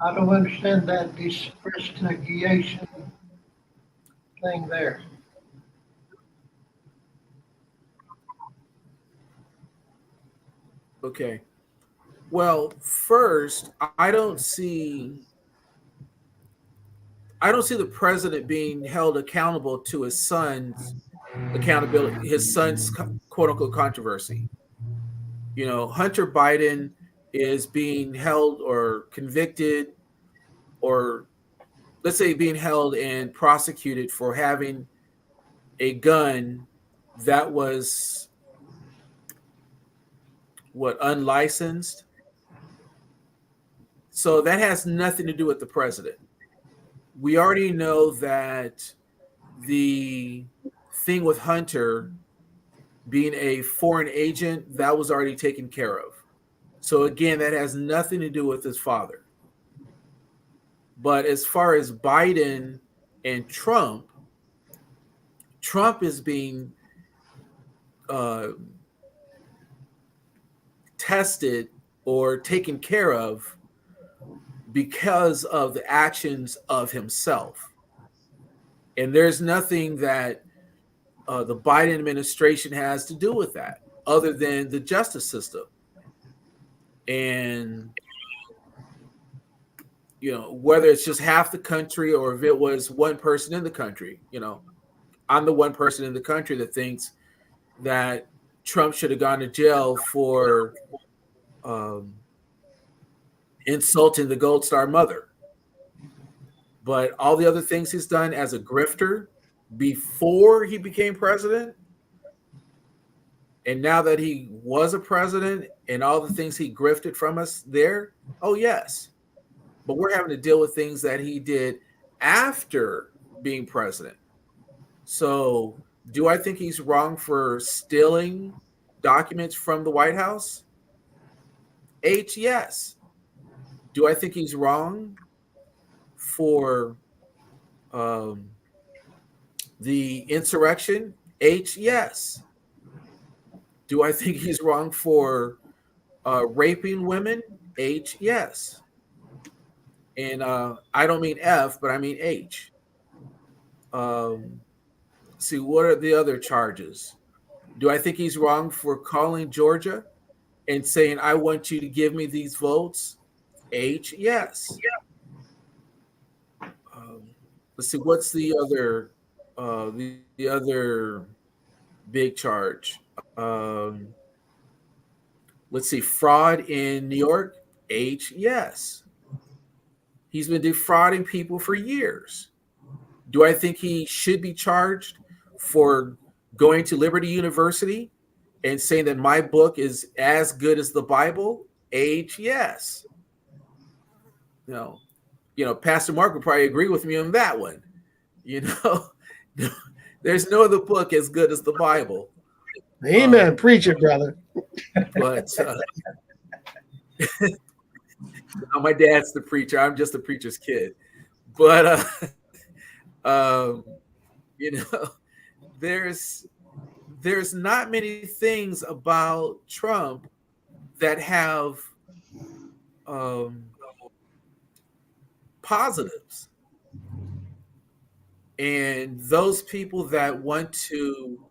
I don't understand that disprestigation thing there. Okay. Well, first, I don't see the president being held accountable to his son's accountability, his son's quote unquote controversy. Hunter Biden is being held or convicted, or let's say being held and prosecuted for having a gun that was unlicensed. So that has nothing to do with the president. We already know that the thing with Hunter being a foreign agent, that was already taken care of. So again, that has nothing to do with his father. But as far as Biden and Trump is being tested or taken care of because of the actions of himself. And there's nothing that the Biden administration has to do with that other than the justice system. And, whether it's just half the country or if it was one person in the country, I'm the one person in the country that thinks that Trump should have gone to jail for insulting the Gold Star mother. But all the other things he's done as a grifter before he became president, and now that he was a president and all the things he grifted from us there, oh yes. But we're having to deal with things that he did after being president. So do I think he's wrong for stealing documents from the White House? Yes. Do I think he's wrong for the insurrection? Yes. Do I think he's wrong for raping women? H, yes. And I don't mean F, but I mean H. See, what are the other charges? Do I think he's wrong for calling Georgia and saying, I want you to give me these votes? H, yes. Let's see, what's the other big charge? Let's see, fraud in New York? H, yes. He's been defrauding people for years. Do I think he should be charged for going to Liberty University and saying that my book is as good as the Bible? H, yes. Pastor Mark would probably agree with me on that one. There's no other book as good as the Bible. Amen. Preach it, brother. But my dad's the preacher. I'm just a preacher's kid. But there's not many things about Trump that have positives. And those people that want to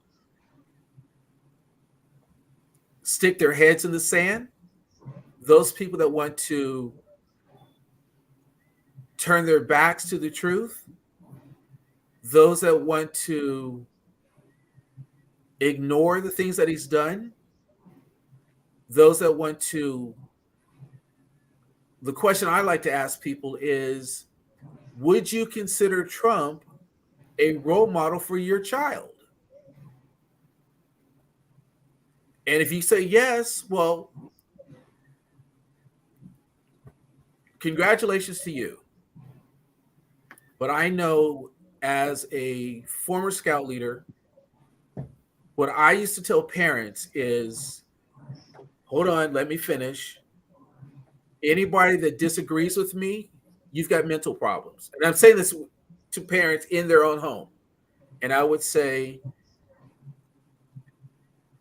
stick their heads in the sand, those people that want to turn their backs to the truth, those that want to ignore the things that he's done, those that want to, the question I like to ask people is, would you consider Trump a role model for your child? And if you say yes, well, congratulations to you. But I know as a former scout leader, what I used to tell parents is, hold on, let me finish. Anybody that disagrees with me, you've got mental problems. And I'm saying this to parents in their own home. And I would say,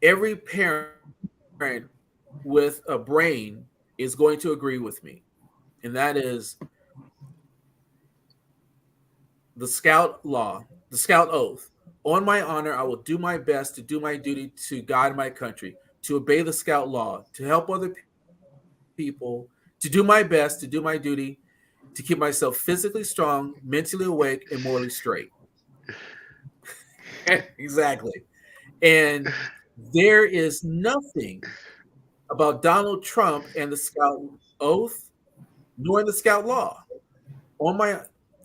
every parent with a brain is going to agree with me. And that is the scout law, the scout oath. On my honor, I will do my best to do my duty to God and my country, to obey the scout law, to help other people, to do my best, to do my duty, to keep myself physically strong, mentally awake, and morally straight. Exactly. And there is nothing about Donald Trump and the scout oath, nor in the scout law.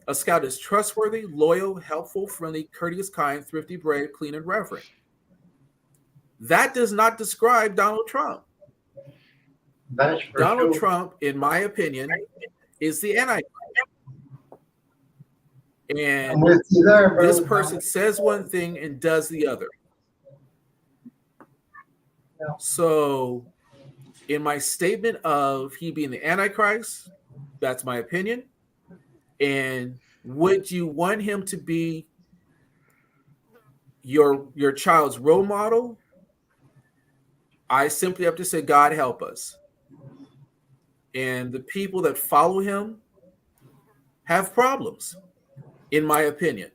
A scout is trustworthy, loyal, helpful, friendly, courteous, kind, thrifty, brave, clean, and reverent. That does not describe Donald Trump. That's for Donald sure. Trump, in my opinion, is the Antichrist. I'm And with you there, brother. this person says one thing and does the other. Yeah. So, in my statement of he being the Antichrist, that's my opinion. And would you want him to be your child's role model? I simply have to say, God help us. And the people that follow him have problems, in my opinion.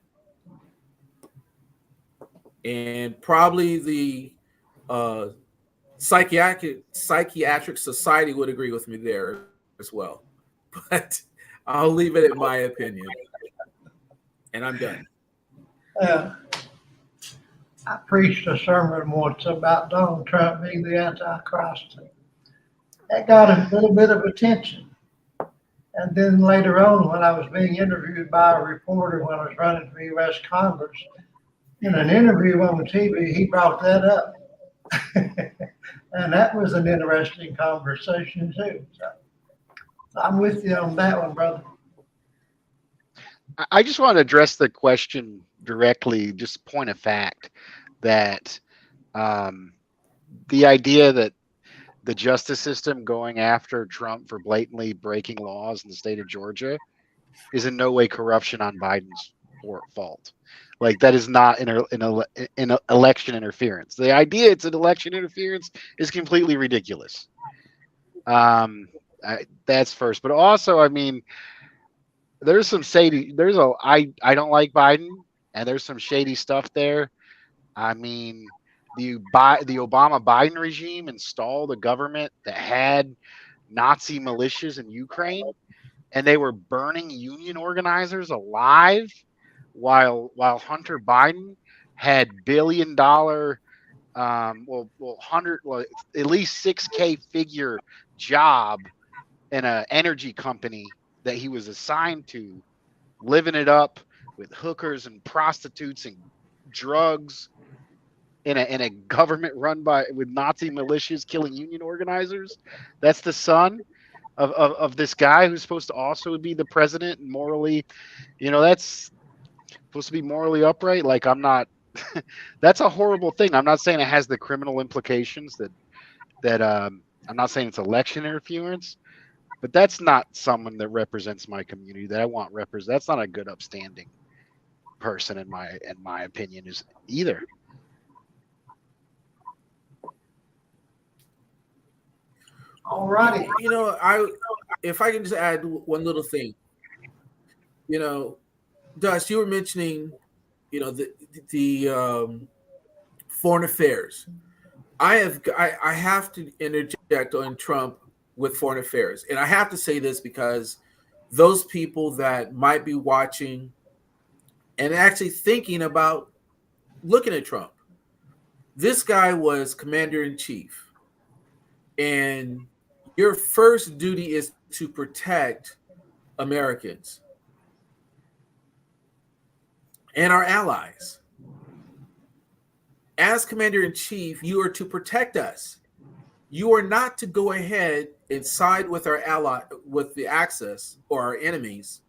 And probably the psychiatric society would agree with me there as well. But I'll leave it at my opinion. And I'm done. I preached a sermon once about Donald Trump being the Antichrist. That got a little bit of attention. And then later on, when I was being interviewed by a reporter when I was running for U.S. Congress, in an interview on TV, he brought that up. And that was an interesting conversation too. So I'm with you on that one, brother. I just want to address the question directly, just point of fact that the idea that the justice system going after Trump for blatantly breaking laws in the state of Georgia is in no way corruption on Biden's fault. Like that is not an election interference. The idea it's an election interference is completely ridiculous. That's first, but also, I mean, there's some shady. I don't like Biden, and there's some shady stuff there. I mean, the Obama Biden regime installed a government that had Nazi militias in Ukraine, and they were burning union organizers alive, while Hunter Biden had $1 billion, at least 6K figure job in an energy company that he was assigned to, living it up with hookers and prostitutes and drugs in a government run with Nazi militias killing union organizers. That's the son of this guy who's supposed to also be the president and morally, that's supposed to be morally upright. Like, I'm not, that's a horrible thing. I'm not saying it has the criminal implications that I'm not saying it's election interference, but that's not someone that represents my community that I want represent. That's not a good upstanding person in my opinion is either. All righty. If I can just add one little thing, Dust, you were mentioning, the foreign affairs. I have to interject on Trump with foreign affairs, and I have to say this because those people that might be watching and actually thinking about looking at Trump, this guy was commander-in-chief, and your first duty is to protect Americans and our allies. As commander-in-chief, you are to protect us. You are not to go ahead and side with our ally, with the Axis or our enemies,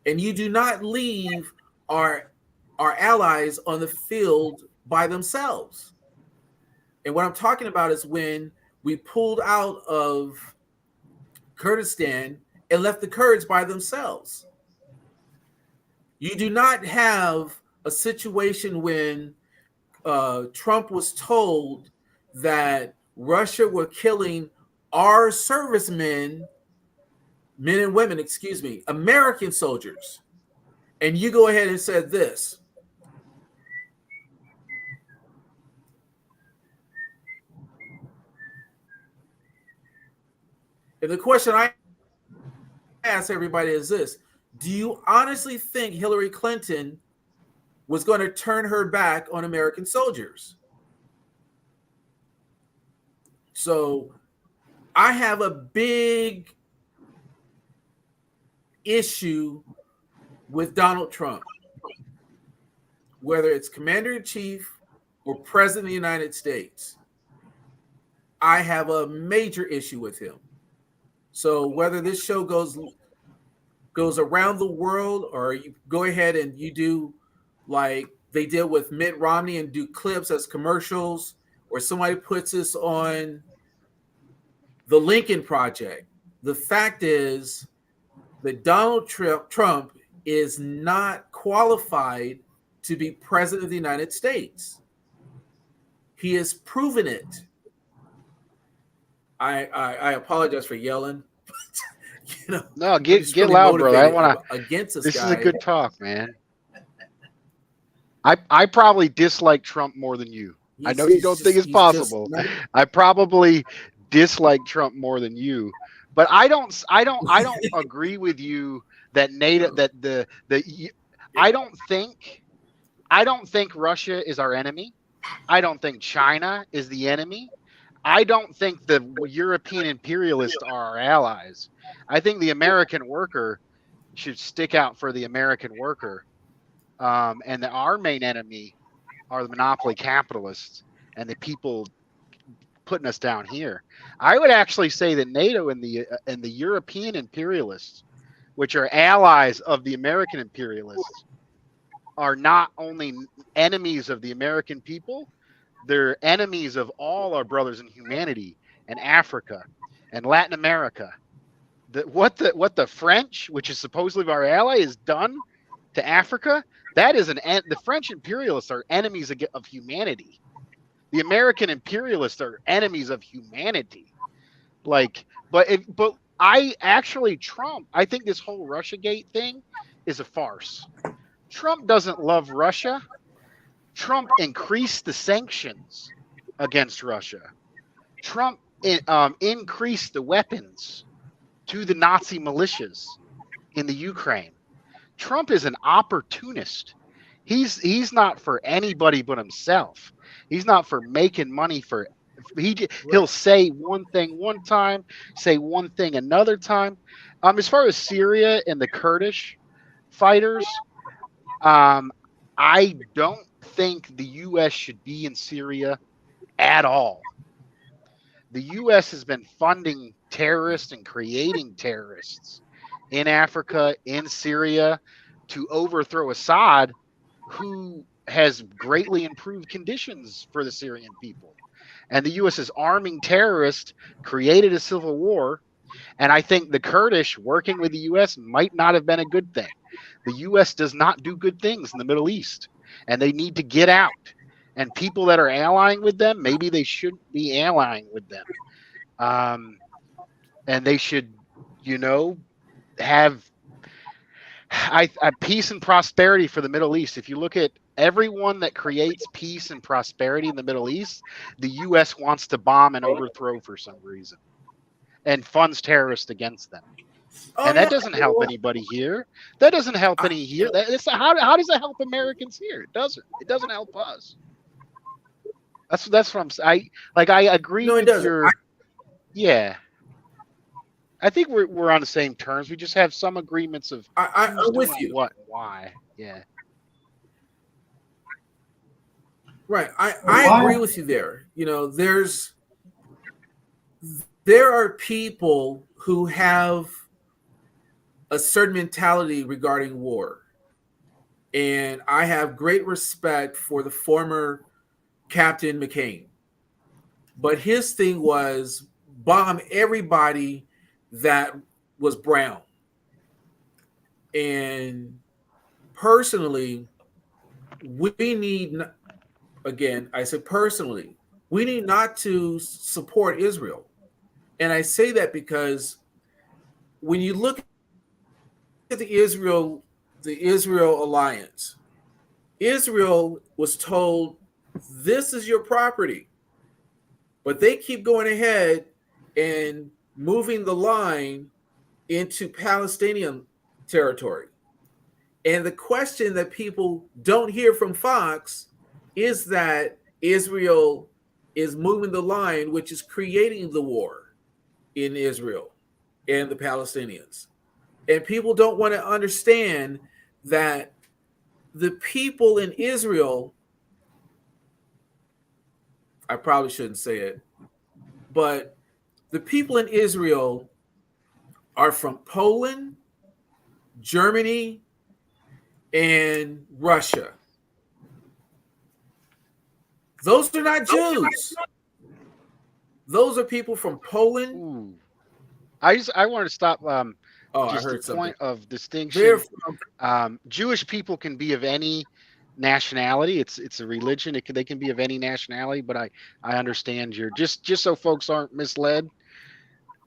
and you do not leave our allies on the field by themselves. And what I'm talking about is when we pulled out of Kurdistan and left the Kurds by themselves. You do not have a situation when Trump was told that Russia were killing our servicemen, men and women, American soldiers. And you go ahead and said this. And the question I ask everybody is this: do you honestly think Hillary Clinton was going to turn her back on American soldiers? So I have a big issue with Donald Trump, whether it's commander-in-chief or president of the United States. I have a major issue with him. So whether this show goes around the world, or you go ahead and you do like they did with Mitt Romney and do clips as commercials, or somebody puts this on the Lincoln Project, the fact is that Donald Trump is not qualified to be president of the United States. He has proven it. I apologize for yelling. No, get loud, bro. I want to. Against this guy. Is a good talk, man. I probably dislike Trump more than you. I know you don't think it's possible. I probably dislike Trump more than you, but I don't agree with you that NATO I don't think Russia is our enemy. I don't think China is the enemy. I don't think the European imperialists are our allies. I think the American worker should stick out for the American worker. And our main enemy are the monopoly capitalists and the people putting us down here. I would actually say that NATO and the European imperialists, which are allies of the American imperialists, are not only enemies of the American people, they're enemies of all our brothers in humanity and Africa and Latin America. What the French, which is supposedly our ally, has done to Africa, that is the French imperialists are enemies of humanity. The American imperialists are enemies of humanity. Like, but I think this whole Russiagate thing is a farce. Trump doesn't love Russia. Trump increased the sanctions against Russia. Trump increased the weapons to the Nazi militias in the Ukraine. Trump is an opportunist. He's not for anybody but himself. He's not for making money for. He'll say one thing one time, say one thing another time. As far as Syria and the Kurdish fighters, I don't think the U.S. should be in Syria at all. The U.S. has been funding terrorists and creating terrorists in Africa, in Syria, to overthrow Assad, who has greatly improved conditions for the Syrian people. And the U.S. is arming terrorists, created a civil war. And I think the Kurdish working with the U.S. might not have been a good thing. The U.S. does not do good things in the Middle East, and they need to get out. And people that are allying with them, maybe they shouldn't be allying with them. And they should, have peace and prosperity for the Middle East. If you look at everyone that creates peace and prosperity in the Middle East, the U.S. wants to bomb and overthrow for some reason and funds terrorists against them. And that doesn't help anybody here. That doesn't help any here. How does that help Americans here? It doesn't. It doesn't help us. That's what I'm saying. I agree with your. Yeah. I think we're on the same terms. We just have some agreements of I'm with you. What and why. Yeah. Right. I agree with you there. There are people who have a certain mentality regarding war. And I have great respect for the former Captain McCain. But his thing was bomb everybody that was brown. And personally, we need, again, I said personally, we need not to support Israel. And I say that because when you look at the Israel alliance, Israel was told, this is your property. But they keep going ahead and moving the line into Palestinian territory. And the question that people don't hear from Fox is that Israel is moving the line, which is creating the war in Israel and the Palestinians. And people don't want to understand that the people in Israel, I probably shouldn't say it, but the people in Israel are from Poland, Germany, and Russia. Those are not Jews. Those are people from Poland. Ooh. I want to stop. I Just heard the something. point of distinction. They're from, Jewish people can be of any nationality. It's a religion. They can be of any nationality. But I understand your just so folks aren't misled.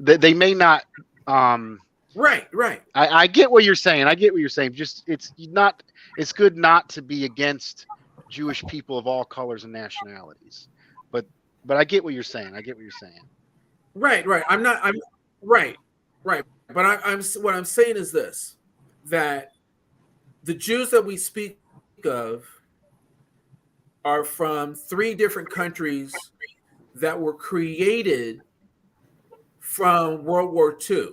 They may not. right. I get what you're saying. Just it's good not to be against Jewish people of all colors and nationalities. But I get what you're saying. Right. I'm right. But I'm what I'm saying is this, that the Jews that we speak of are from 3 different countries that were created from World War II.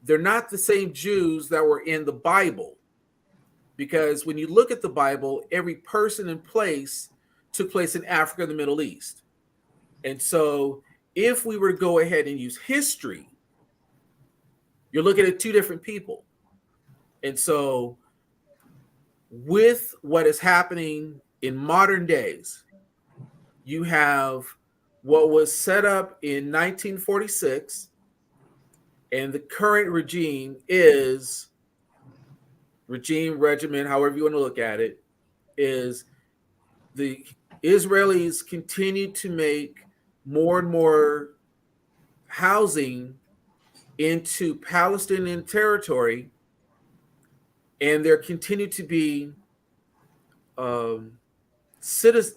They're not the same Jews that were in the Bible, because when you look at the Bible, every person and place took place in Africa and the Middle East. And so if we were to go ahead and use history, you're looking at 2 different people. And so with what is happening in modern days, you have what was set up in 1946, and the current regime is regime, regimen, however you want to look at it, is the Israelis continue to make more and more housing into Palestinian territory, and there continue to be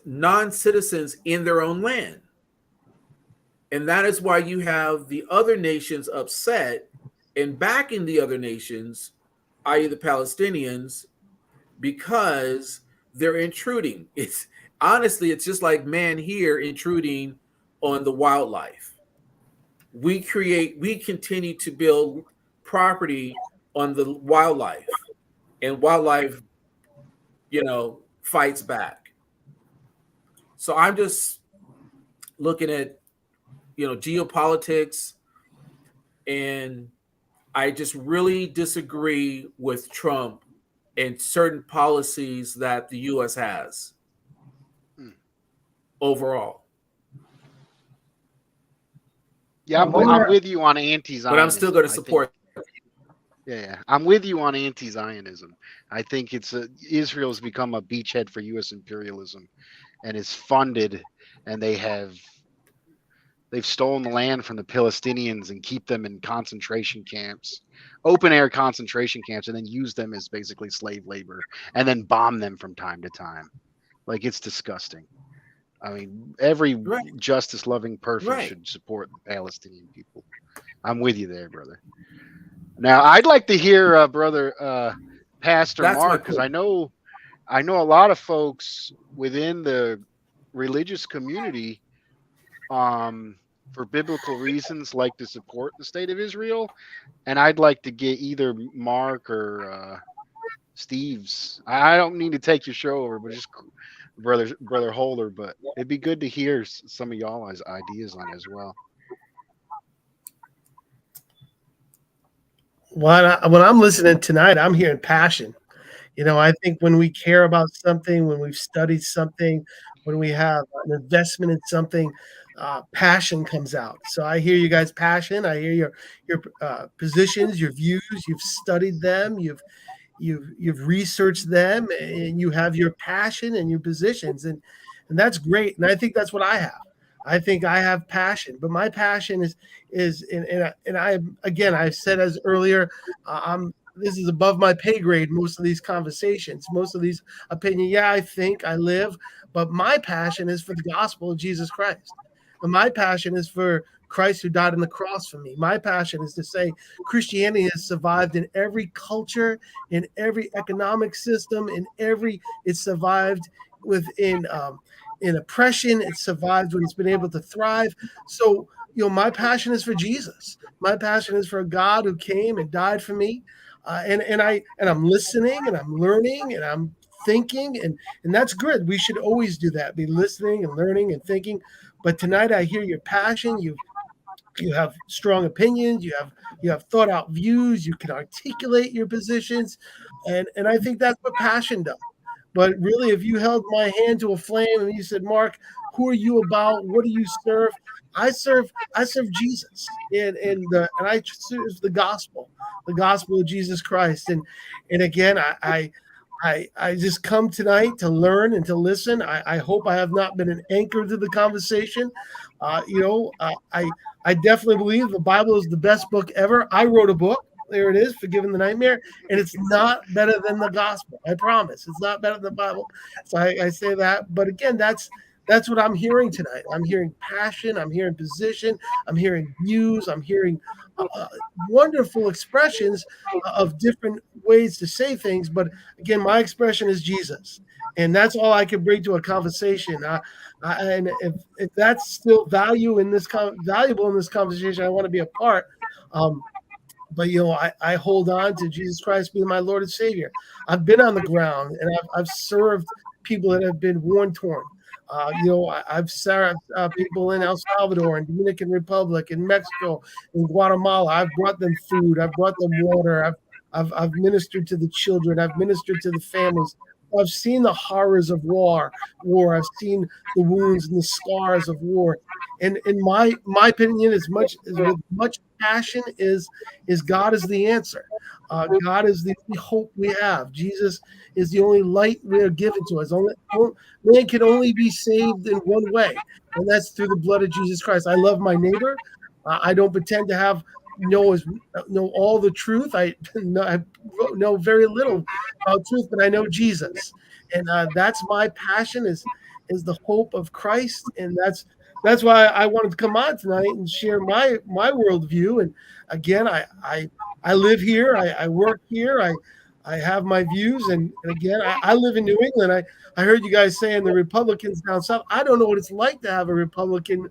non-citizens in their own land. And that is why you have the other nations upset and backing the other nations, i.e. the Palestinians, because they're intruding. It's honestly, it's just like man here intruding on the wildlife. We continue to build property on the wildlife, and wildlife, fights back. So I'm just looking at, geopolitics, and I just really disagree with Trump and certain policies that the U.S. has overall. Yeah, I'm with you on anti-Zionism. But I'm still going to support. Yeah, I'm with you on anti-Zionism. I think Israel's become a beachhead for U.S. imperialism, and is funded, and they've stolen the land from the Palestinians and keep them in concentration camps, open air concentration camps, and then use them as basically slave labor, and then bomb them from time to time. Like, it's disgusting. I mean, every justice-loving person should support the Palestinian people. I'm with you there, brother. Now, I'd like to hear, brother Pastor Mark, because I know a lot of folks within the religious community, for biblical reasons, like to support the state of Israel, and I'd like to get either Mark or Steve's. I don't need to take your show over, but just brother Holder. But it'd be good to hear some of y'all's ideas on it as well. When I'm listening tonight, I'm hearing passion. I think when we care about something, when we've studied something, when we have an investment in something, passion comes out. So I hear you guys' passion. I hear your positions, your views. You've studied them. You've researched them, and you have your passion and your positions, and that's great. And I think that's what I have. I think I have passion, but my passion is I said as earlier, this is above my pay grade. Most of these conversations, most of these opinions. Yeah, I think I live, but my passion is for the gospel of Jesus Christ. And my passion is for Christ who died on the cross for me. My passion is to say Christianity has survived in every culture, in every economic system, it's survived within in oppression. It survived when it's been able to thrive. So, my passion is for Jesus. My passion is for a God who came and died for me. And I'm listening, and I'm learning, and I'm thinking, and that's good. We should always do that, be listening and learning and thinking. But tonight I hear your passion. You have strong opinions. You have thought out views. You can articulate your positions, and I think that's what passion does. But really, if you held my hand to a flame and you said, Mark, who are you about? What do you serve? I serve Jesus, and I serve the gospel of Jesus Christ. And again, I just come tonight to learn and to listen. I hope I have not been an anchor to the conversation. I definitely believe the Bible is the best book ever. I wrote a book. There it is, Forgiving the Nightmare. And it's not better than the gospel. I promise. It's not better than the Bible. So I say that. But again, that's what I'm hearing tonight. I'm hearing passion. I'm hearing position. I'm hearing views. I'm hearing wonderful expressions of different ways to say things. But again, my expression is Jesus. And that's all I can bring to a conversation. And if that's still valuable in this conversation, I want to be a part. But I hold on to Jesus Christ being my Lord and Savior. I've been on the ground, and I've served people that have been war-torn. I've served people in El Salvador and Dominican Republic and Mexico and Guatemala. I've brought them food. I've brought them water. I've ministered to the children. I've ministered to the families. I've seen the horrors of war. I've seen the wounds and the scars of war. And in my opinion, as with much passion, is God is the answer. God is the hope we have. Jesus is the only light we are given to us. Man can only be saved in one way, and that's through the blood of Jesus Christ. I love my neighbor. I don't pretend to know all the truth. I know very little about truth, but I know Jesus, and that's my passion is the hope of Christ, and that's why I wanted to come on tonight and share my worldview. And again, I live here, I work here, I have my views, and again, I live in New England. I heard you guys saying the Republicans down south. I don't know what it's like to have a Republican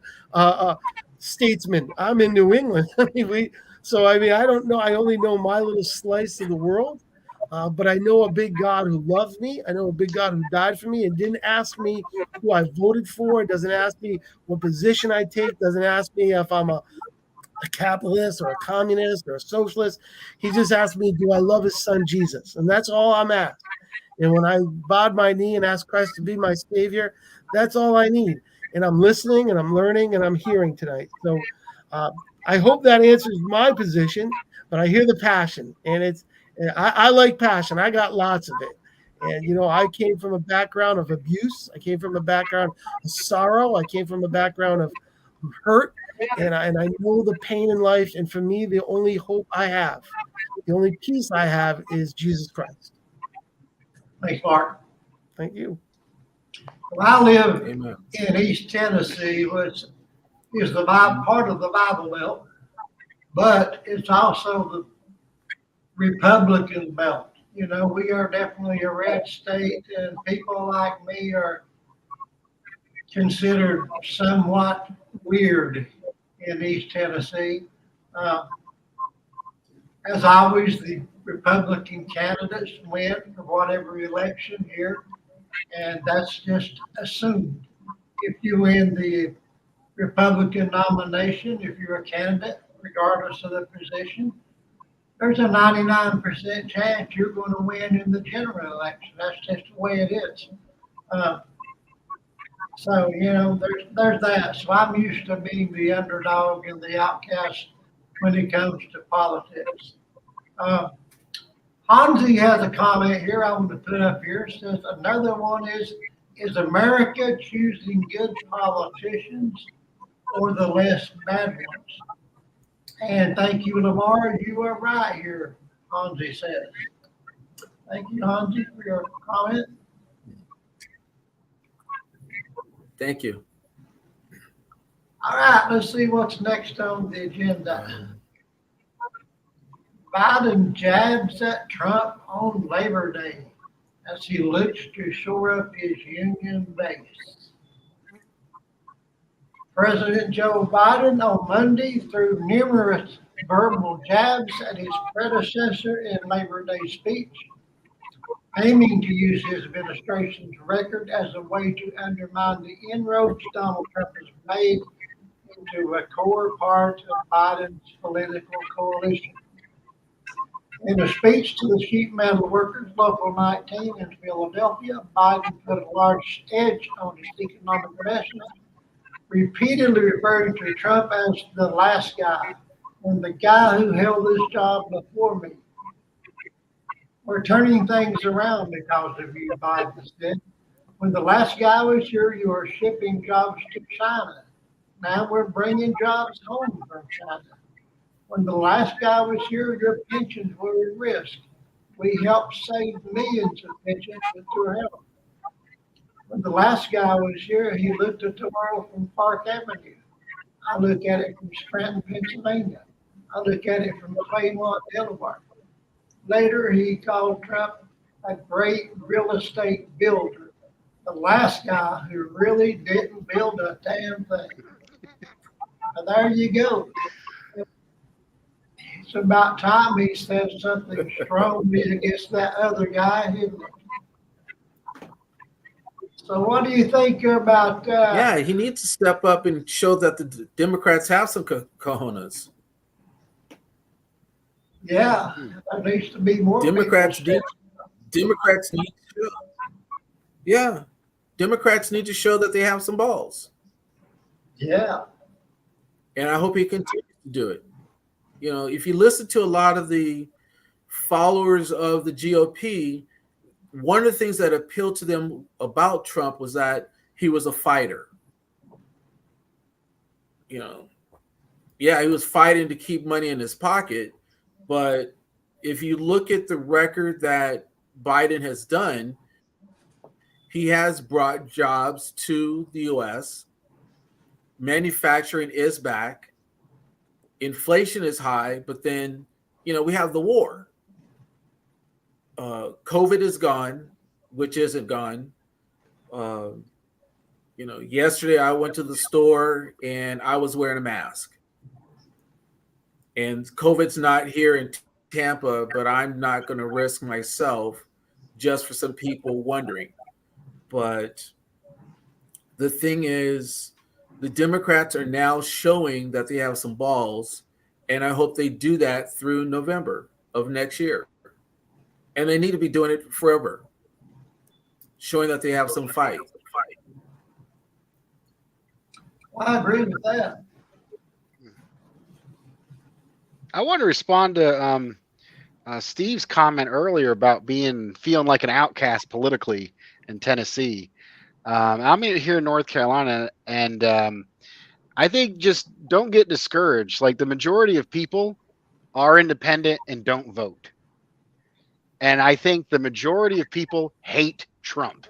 statesman. I'm in New England. I don't know. I only know my little slice of the world. But I know a big God who loves me. I know a big God who died for me and didn't ask me who I voted for. Doesn't ask me what position I take. Doesn't ask me if I'm a capitalist or a communist or a socialist. He just asked me, do I love his son Jesus? And that's all I'm asked. And when I bowed my knee and asked Christ to be my savior, that's all I need. And I'm listening and I'm learning and I'm hearing tonight. So I hope that answers my position, but I hear the passion, and I like passion. I got lots of it. And, I came from a background of abuse. I came from a background of sorrow. I came from a background of hurt. And I know the pain in life. And for me, the only hope I have, the only peace I have is Jesus Christ. Thanks, Mark. Thank you. Well, I live Amen. in East Tennessee, which is the part of the Bible Belt, but it's also the Republican belt. We are definitely a red state, and people like me are considered somewhat weird in East Tennessee. As always, the Republican candidates win for whatever election here, and that's just assumed. If you win the Republican nomination, if you're a candidate, regardless of the position, there's a 99% chance you're going to win in the general election. That's just the way it is. So, there's that. So I'm used to being the underdog and the outcast when it comes to politics. Hansi has a comment here I want to put up here. It says another one is America choosing good politicians or the less bad ones? And thank you, Lamar. You are right here, Hansi says. Thank you, Hansi, for your comment. Thank you. All right, let's see what's next on the agenda. Biden jabs at Trump on Labor Day as he looks to shore up his union base. President Joe Biden on Monday threw numerous verbal jabs at his predecessor in Labor Day speech, aiming to use his administration's record as a way to undermine the inroads Donald Trump has made into a core part of Biden's political coalition. In a speech to the sheet metal workers, Local 19 in Philadelphia, Biden put a large edge on his economic investment, repeatedly referring to Trump as the last guy and the guy who held this job before me. We're turning things around because of you, Biden said. When the last guy was here, you were shipping jobs to China. Now we're bringing jobs home from China. When the last guy was here, your pensions were at risk. We helped save millions of pensions with your help. When the last guy was here, he looked at the world from Park Avenue. I look at it from Scranton, Pennsylvania. I look at it from Claymont, Delaware. Later, he called Trump a great real estate builder. The last guy who really didn't build a damn thing. And there you go. It's about time he said something strongly against that other guy, isn't it? So what do you think about... yeah, he needs to step up and show that the Democrats have some cojones. Yeah, there needs to be more Democrats need to. Yeah. Democrats need to show that they have some balls. Yeah. And I hope he continues to do it. You know, if you listen to a lot of the followers of the GOP, one of the things that appealed to them about Trump was that he was a fighter. You know, yeah, he was fighting to keep money in his pocket, but if you look at the record that Biden has done, he has brought jobs to the US. Manufacturing is back. Inflation is high, but then, we have the war. COVID is gone, which isn't gone. Yesterday I went to the store and I was wearing a mask. And COVID's not here in Tampa, but I'm not going to risk myself just for some people wondering. But the thing is, the Democrats are now showing that they have some balls, and I hope they do that through November of next year. And they need to be doing it forever, showing that they have some fight. I agree with that. I want to respond to Steve's comment earlier about feeling like an outcast politically in Tennessee. I'm here in North Carolina, and I think just don't get discouraged. Like, the majority of people are independent and don't vote. And I think the majority of people hate Trump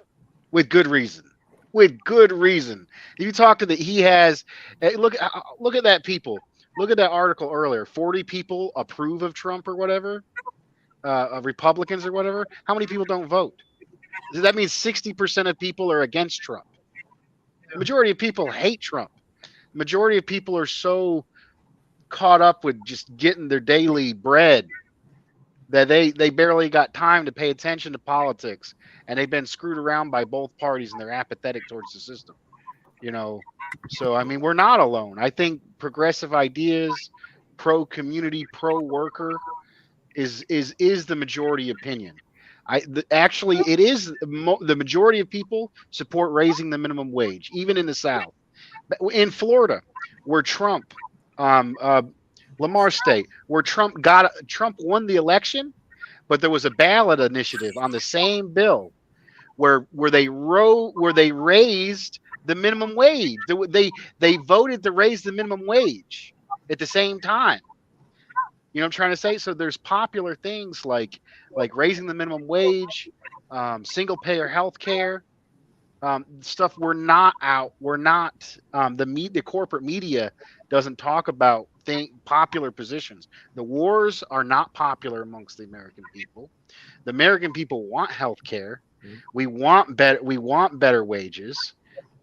with good reason. With good reason. If you talk to look at that people. Look at that article earlier. 40 people approve of Trump or whatever, of Republicans or whatever. How many people don't vote? That means 60% of people are against Trump. The majority of people hate Trump. The majority of people are so caught up with just getting their daily bread that they barely got time to pay attention to politics, and they've been screwed around by both parties, and they're apathetic towards the system. So I mean, we're not alone. I think progressive ideas, pro community, pro worker is the majority opinion. Actually, it is the majority of people support raising the minimum wage, even in the South. In Florida, where Trump, Lamar State, where Trump won the election, but there was a ballot initiative on the same bill where they raised the minimum wage. They voted to raise the minimum wage at the same time. You know what I'm trying to say? So there's popular things like raising the minimum wage, single payer health care, stuff the corporate media doesn't talk about popular positions. The wars are not popular amongst the American people. The American people want health care. We want better wages.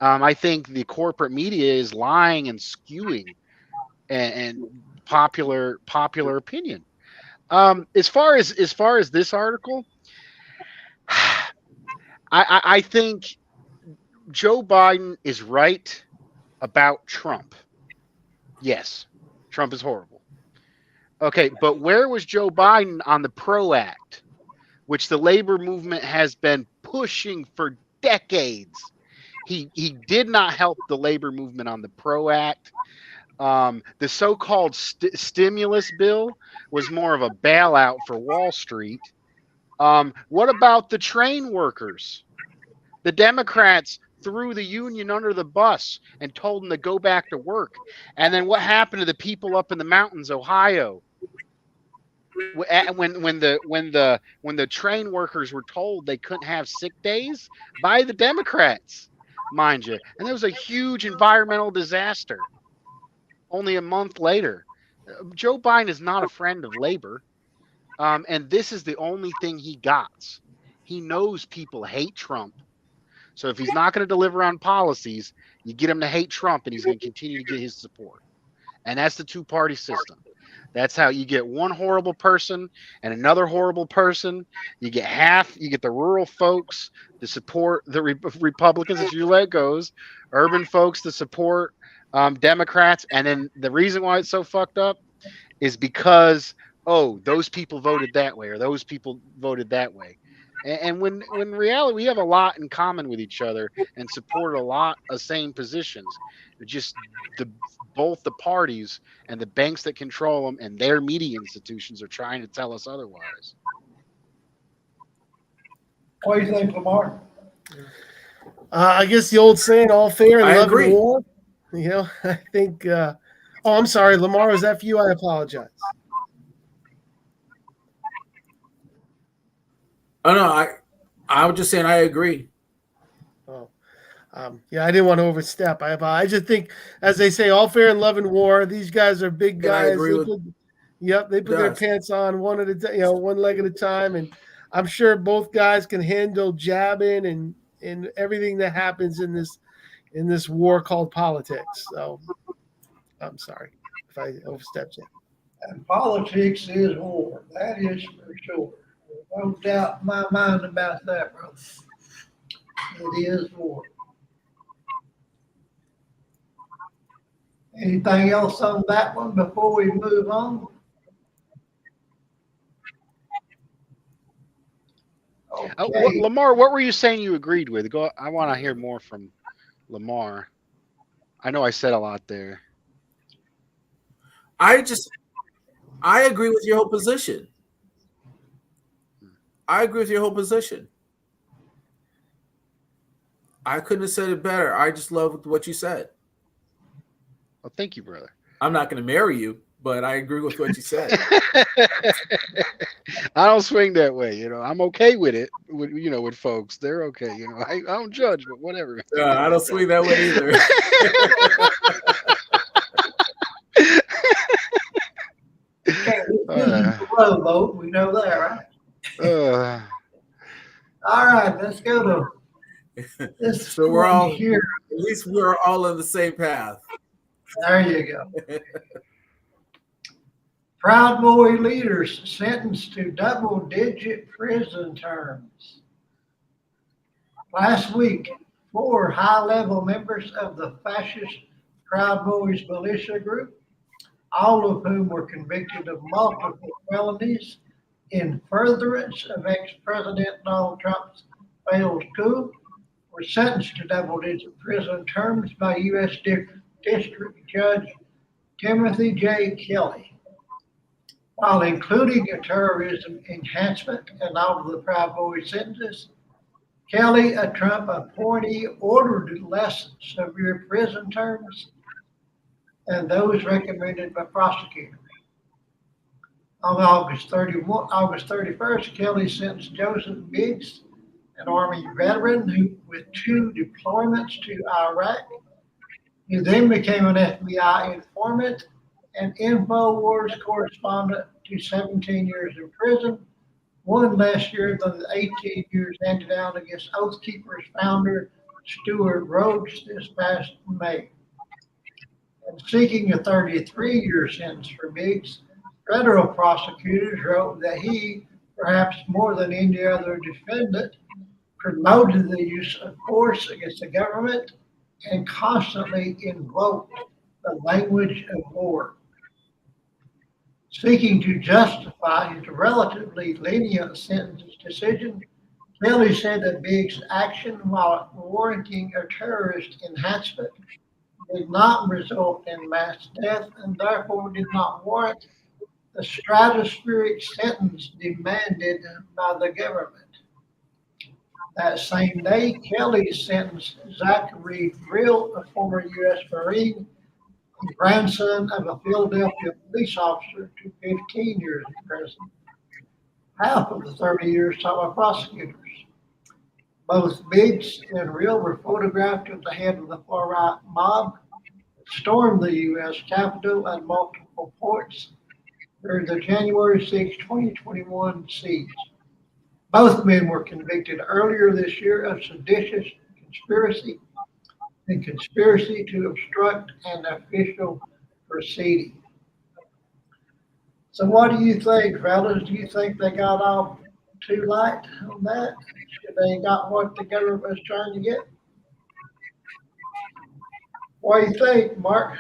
I think the corporate media is lying and skewing and popular opinion. As far as this article, I think Joe Biden is right about Trump. Yes, Trump is horrible. Okay, but where was Joe Biden on the PRO Act, which the labor movement has been pushing for decades? He did not help the labor movement on the PRO Act. The so-called stimulus bill was more of a bailout for Wall Street. What about the train workers? The Democrats threw the union under the bus and told them to go back to work. And then what happened to the people up in the mountains, Ohio? When the train workers were told they couldn't have sick days by the Democrats, mind you, and there was a huge environmental disaster. Only a month later, Joe Biden is not a friend of labor, and this is the only thing he got. He knows people hate Trump, so if he's not going to deliver on policies, you get him to hate Trump, and he's going to continue to get his support. And that's the two-party system. That's how you get one horrible person and another horrible person. You get the rural folks to support the Republicans, as you let goes, urban folks to support Democrats. And then the reason why it's so fucked up is because, those people voted that way or those people voted that way. And when in reality we have a lot in common with each other and support a lot of same positions. It's just both the parties and the banks that control them and their media institutions are trying to tell us otherwise. What do you think, Lamar? I guess the old saying, all fair and I love agree. and war. You know, I think. Oh, I'm sorry, Lamar. Was that for you? I apologize. Oh no, I was just saying I agree. Oh, yeah, I didn't want to overstep. I just think, as they say, all fair and love and war. These guys are big And I guys. agree with They put their Dust. pants on one at a time, one leg at a time, and I'm sure both guys can handle jabbing and everything that happens in this war called politics. So I'm sorry if I overstepped you. And politics is war. That is for sure. No doubt in my mind about that, brother. It is war. Anything else on that one before we move on? Okay. Lamar, what were you saying you agreed with? Go. I want to hear more from Lamar. I know I said a lot there. I agree with your whole position. I agree with your whole position. I couldn't have said it better. I just love what you said. Well, thank you, brother. I'm not going to marry you, but I agree with what you said. I don't swing that way, I'm okay with it. With folks, they're okay. I don't judge, but whatever. I don't swing that way either. Rowboat, we know that, right? All right, let's go to this. So we're all here. At least we're all on the same path. There you go. Proud Boy leaders sentenced to double-digit prison terms. Last week, 4 high-level members of the fascist Proud Boys militia group, all of whom were convicted of multiple felonies in furtherance of ex-President Donald Trump's failed coup, were sentenced to double-digit prison terms by U.S. District Judge Timothy J. Kelly. While including a terrorism enhancement in all of the Proud Boys sentences, Kelly, a Trump appointee, ordered less severe prison terms than those recommended by prosecutors. On August 31st, Kelly sentenced Joseph Biggs, an Army veteran with 2 deployments to Iraq. He then became an FBI informant and InfoWars correspondent to 17 years in prison, 1 less year than the 18 years handed down against Oath Keepers founder Stuart Rhodes this past May. And seeking a 33-year sentence for Biggs, federal prosecutors wrote that he, perhaps more than any other defendant, promoted the use of force against the government and constantly invoked the language of war. Seeking to justify his relatively lenient sentence decision, Kelly said that Biggs' action while warranting a terrorist enhancement did not result in mass death and therefore did not warrant the stratospheric sentence demanded by the government. That same day, Kelly sentenced Zachary Brill, a former U.S. Marine and grandson of a Philadelphia police officer, to 15 years in prison. Half of the 30 years sought by prosecutors. Both Biggs and Brill were photographed at the head of the far-right mob that stormed the U.S. Capitol at multiple points during the January 6, 2021 siege. Both men were convicted earlier this year of seditious conspiracy and conspiracy to obstruct an official proceeding. So what do you think, fellas? Do you think they got off too light on that? Should they got what the government was trying to get? What do you think, Mark?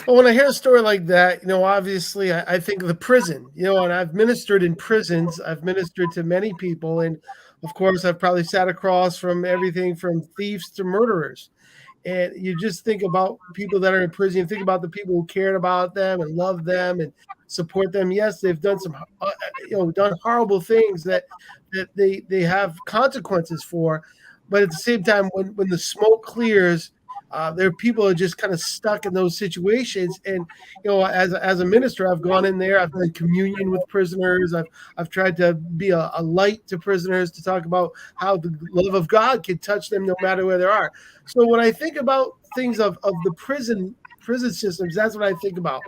Well, when I hear a story like that, obviously I think of the prison, and I've ministered in prisons. I've ministered to many people. And of course, I've probably sat across from everything from thieves to murderers. And you just think about people that are in prison, think about the people who cared about them and love them and support them. Yes, they've done some, done horrible things that they have consequences for. But at the same time, when the smoke clears, there are people who are just kind of stuck in those situations. And as a minister, I've gone in there. I've done communion with prisoners. I've tried to be a light to prisoners, to talk about how the love of God can touch them no matter where they are. So when I think about things of the prison systems, that's what I think about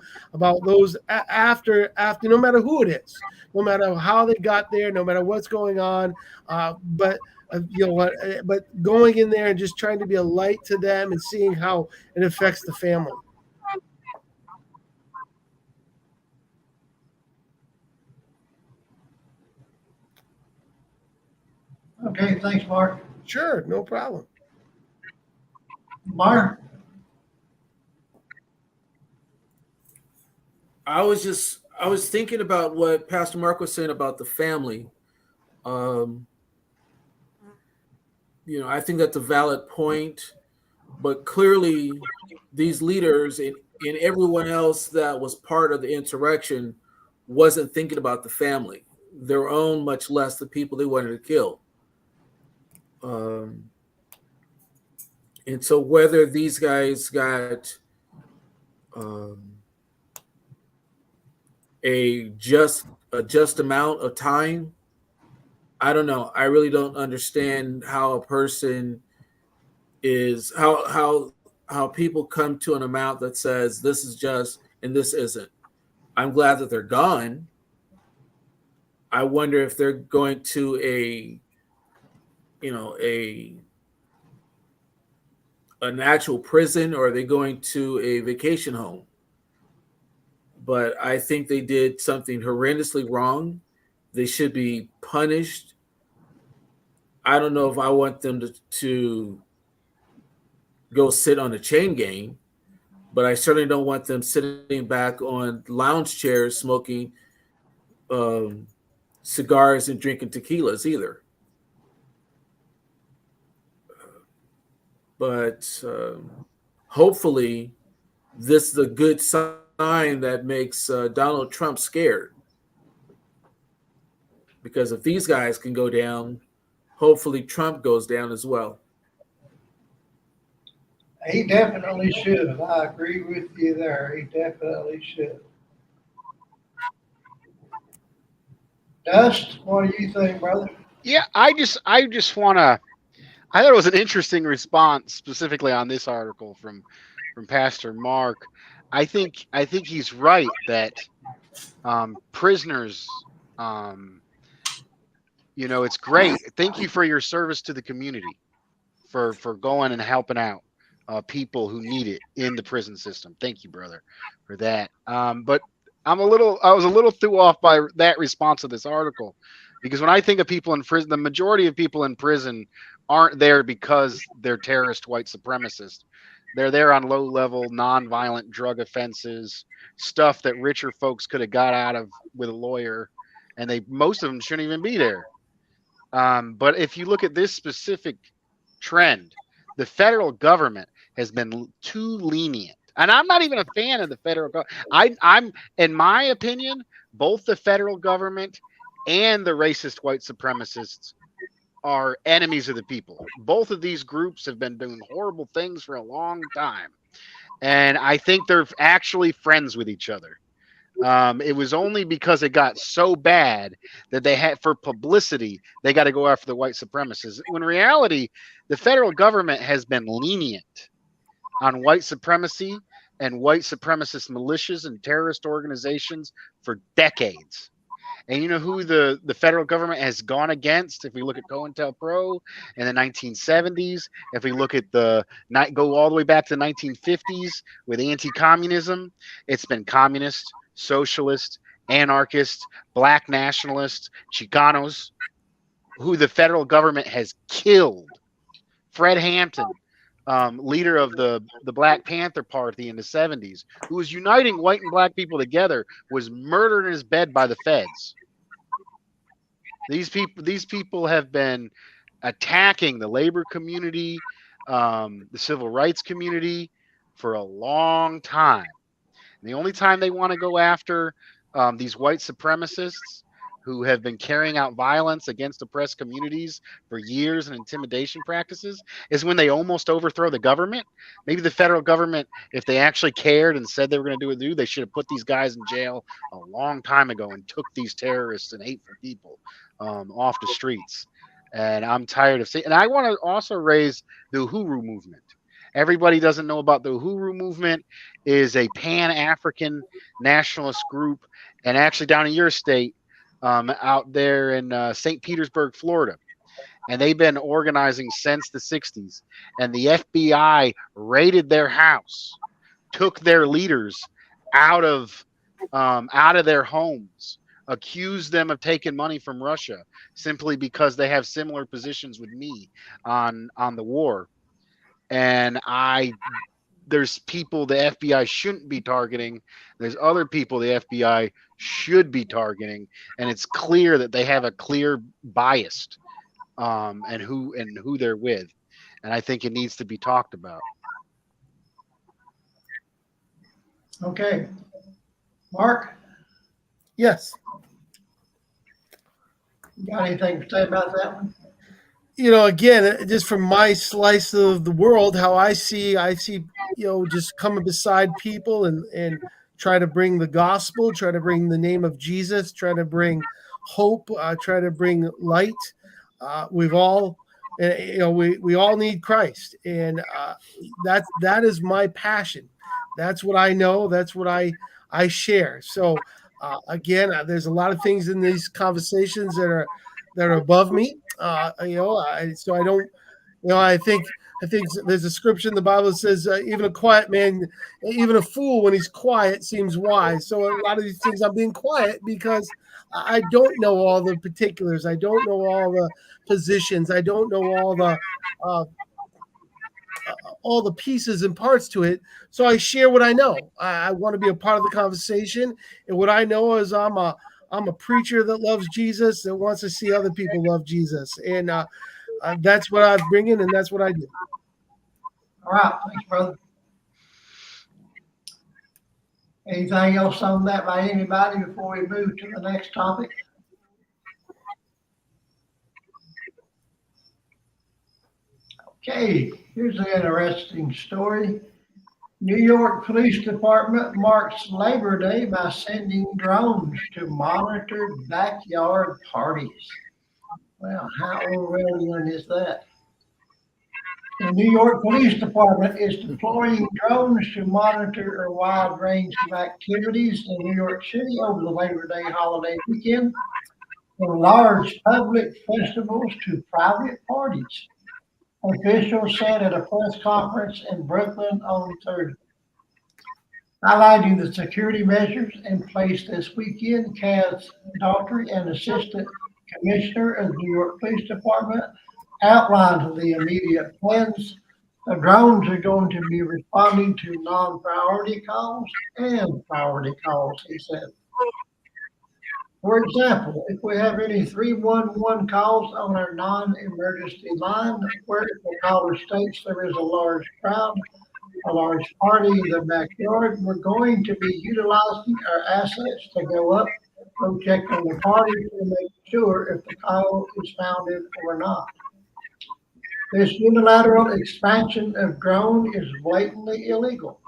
those after no matter who it is, no matter how they got there, no matter what's going on, but but going in there and just trying to be a light to them and seeing how it affects the family. Okay, thanks, Mark. Sure, no problem. Mark? I was thinking about what Pastor Mark was saying about the family. I think that's a valid point, but clearly these leaders and everyone else that was part of the insurrection wasn't thinking about the family, their own, much less the people they wanted to kill. And so whether these guys got a just amount of time, I don't know. I really don't understand how a person is how people come to an amount that says this is just and this isn't. I'm glad that they're gone. I wonder if they're going to an actual prison, or are they going to a vacation home? But I think they did something horrendously wrong. They should be punished. I don't know if I want them to go sit on a chain gang, but I certainly don't want them sitting back on lounge chairs smoking cigars and drinking tequilas either. But hopefully this is a good sign that makes Donald Trump scared. Because if these guys can go down, hopefully Trump goes down as well. He definitely should. I agree with you there. He definitely should. Dust, what do you think, brother? Yeah, I just want to. I thought it was an interesting response, specifically on this article from Pastor Mark. I think he's right that prisoners, it's great. Thank you for your service to the community, for going and helping out people who need it in the prison system. Thank you, brother, for that. But I was a little threw off by that response to this article, because when I think of people in prison, the majority of people in prison aren't there because they're terrorist white supremacists. They're there on low-level, non-violent drug offenses, stuff that richer folks could have got out of with a lawyer, and most of them shouldn't even be there. But if you look at this specific trend, the federal government has been too lenient. And I'm not even a fan of the federal government. I'm, in my opinion, both the federal government and the racist white supremacists are enemies of the people. Both of these groups have been doing horrible things for a long time. And I think they're actually friends with each other. It was only because it got so bad that they had, for publicity, they got to go after the white supremacists. When in reality, the federal government has been lenient on white supremacy and white supremacist militias and terrorist organizations for decades. And you know who the federal government has gone against? If we look at COINTELPRO in the 1970s, if we look at go all the way back to the 1950s with anti-communism, it's been communist, socialist, anarchist, black nationalists, Chicanos, who the federal government has killed. Fred Hampton, leader of the Black Panther Party in the 70s, who was uniting white and black people together, was murdered in his bed by the feds. These people have been attacking the labor community, the civil rights community for a long time. And the only time they want to go after these white supremacists who have been carrying out violence against oppressed communities for years and intimidation practices is when they almost overthrow the government. Maybe the federal government, if they actually cared and said they were going to do it, they should have put these guys in jail a long time ago and took these terrorists and hateful people off the streets. And I'm tired of seeing. And I want to also raise the Uhuru movement. Everybody doesn't know about the Uhuru movement. Is a Pan-African nationalist group, and actually down in your state, out there in St. Petersburg, Florida. And they've been organizing since the 60s. And the FBI raided their house, took their leaders out of their homes, accused them of taking money from Russia simply because they have similar positions with me on the war. And there's people the FBI shouldn't be targeting. There's other people the FBI should be targeting, and it's clear that they have a clear bias, and who they're with. And I think it needs to be talked about. Okay. Mark, Yes. you got anything to say about that one? Again, just from my slice of the world, how I see, just coming beside people and try to bring the gospel, try to bring the name of Jesus, try to bring hope, try to bring light. We've all, we all need Christ, and that is my passion. That's what I know. That's what I share. So again, there's a lot of things in these conversations that are above me. So I don't, I think there's a scripture in the Bible that says even a quiet man, even a fool when he's quiet seems wise. So a lot of these things I'm being quiet because I don't know all the particulars. I don't know all the positions. I don't know all the pieces and parts to it. So I share what I know. I want to be a part of the conversation. And what I know is I'm a preacher that loves Jesus, that wants to see other people love Jesus. And that's what I bring in, and that's what I do. All right. Thanks, brother. Anything else on that by anybody before we move to the next topic? Okay, here's an interesting story. New York Police Department marks Labor Day by sending drones to monitor backyard parties. Well, how Orwellian is that? The New York Police Department is deploying drones to monitor a wide range of activities in New York City over the Labor Day holiday weekend, from large public festivals to private parties, officials said at a press conference in Brooklyn on Thursday. Highlighting the security measures in place this weekend, Kaz Daughtry, an assistant commissioner of the New York Police Department, outlined the immediate plans. The drones are going to be responding to non-priority calls and priority calls, he said. For example, if we have any 311 calls on our non-emergency line where the caller states there is a large crowd, a large party in the backyard, we're going to be utilizing our assets to go up, go check on the party to make sure if the call is founded or not. This unilateral expansion of drone is blatantly illegal.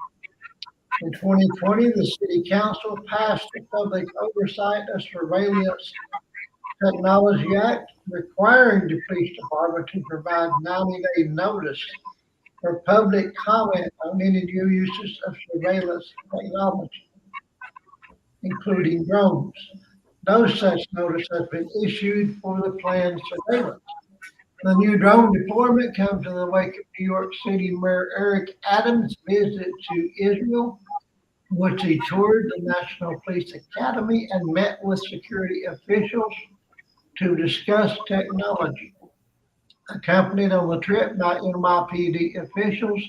In 2020, the City Council passed the Public Oversight of Surveillance Technology Act, requiring the police department to provide 90-day notice for public comment on any new uses of surveillance technology, including drones. No such notice has been issued for the planned surveillance. The new drone deployment comes in the wake of New York City Mayor Eric Adams' visit to Israel, which he toured the National Police Academy and met with security officials to discuss technology. accompanied on the trip by NYPD officials.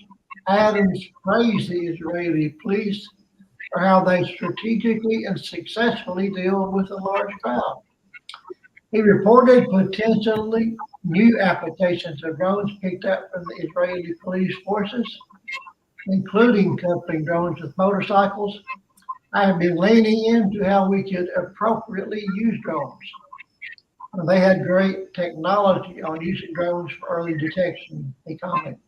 Adams praised the Israeli police for how they strategically and successfully deal with a large crowd. He reported potentially new applications of drones picked up from the Israeli police forces, including coupling drones with motorcycles. I have been leaning into how we could appropriately use drones. They had great technology on using drones for early detection, he commented.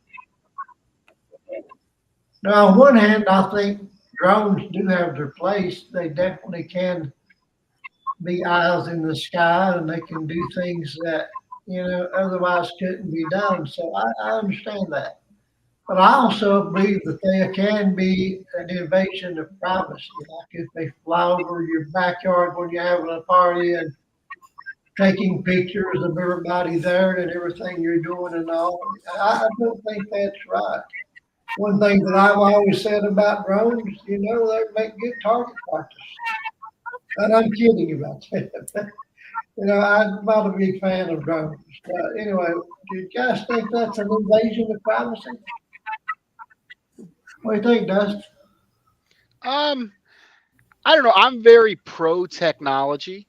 Now, on one hand, I think drones do have their place. They definitely can be eyes in the sky and they can do things that, otherwise couldn't be done. So I understand that. But I also believe that there can be an invasion of privacy, like if they fly over your backyard when you're having a party and taking pictures of everybody there and everything you're doing and all. I don't think that's right. One thing that I've always said about drones, they make good target practice. And I'm kidding about that. I'm not a big fan of drones. Anyway, do you guys think that's an invasion of privacy? What do you think, Dustin? I don't know. I'm very pro technology.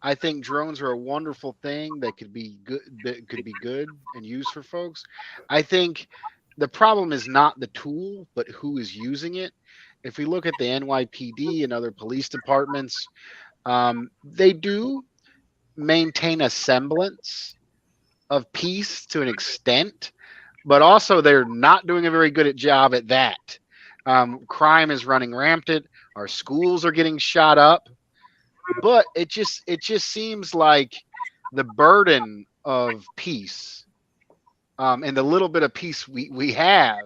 I think drones are a wonderful thing that could be good and used for folks. I think the problem is not the tool, but who is using it. If we look at the NYPD and other police departments, they do maintain a semblance of peace to an extent, but also they're not doing a very good job at that. Crime is running rampant. Our schools are getting shot up. But it just seems like the burden of peace and the little bit of peace we have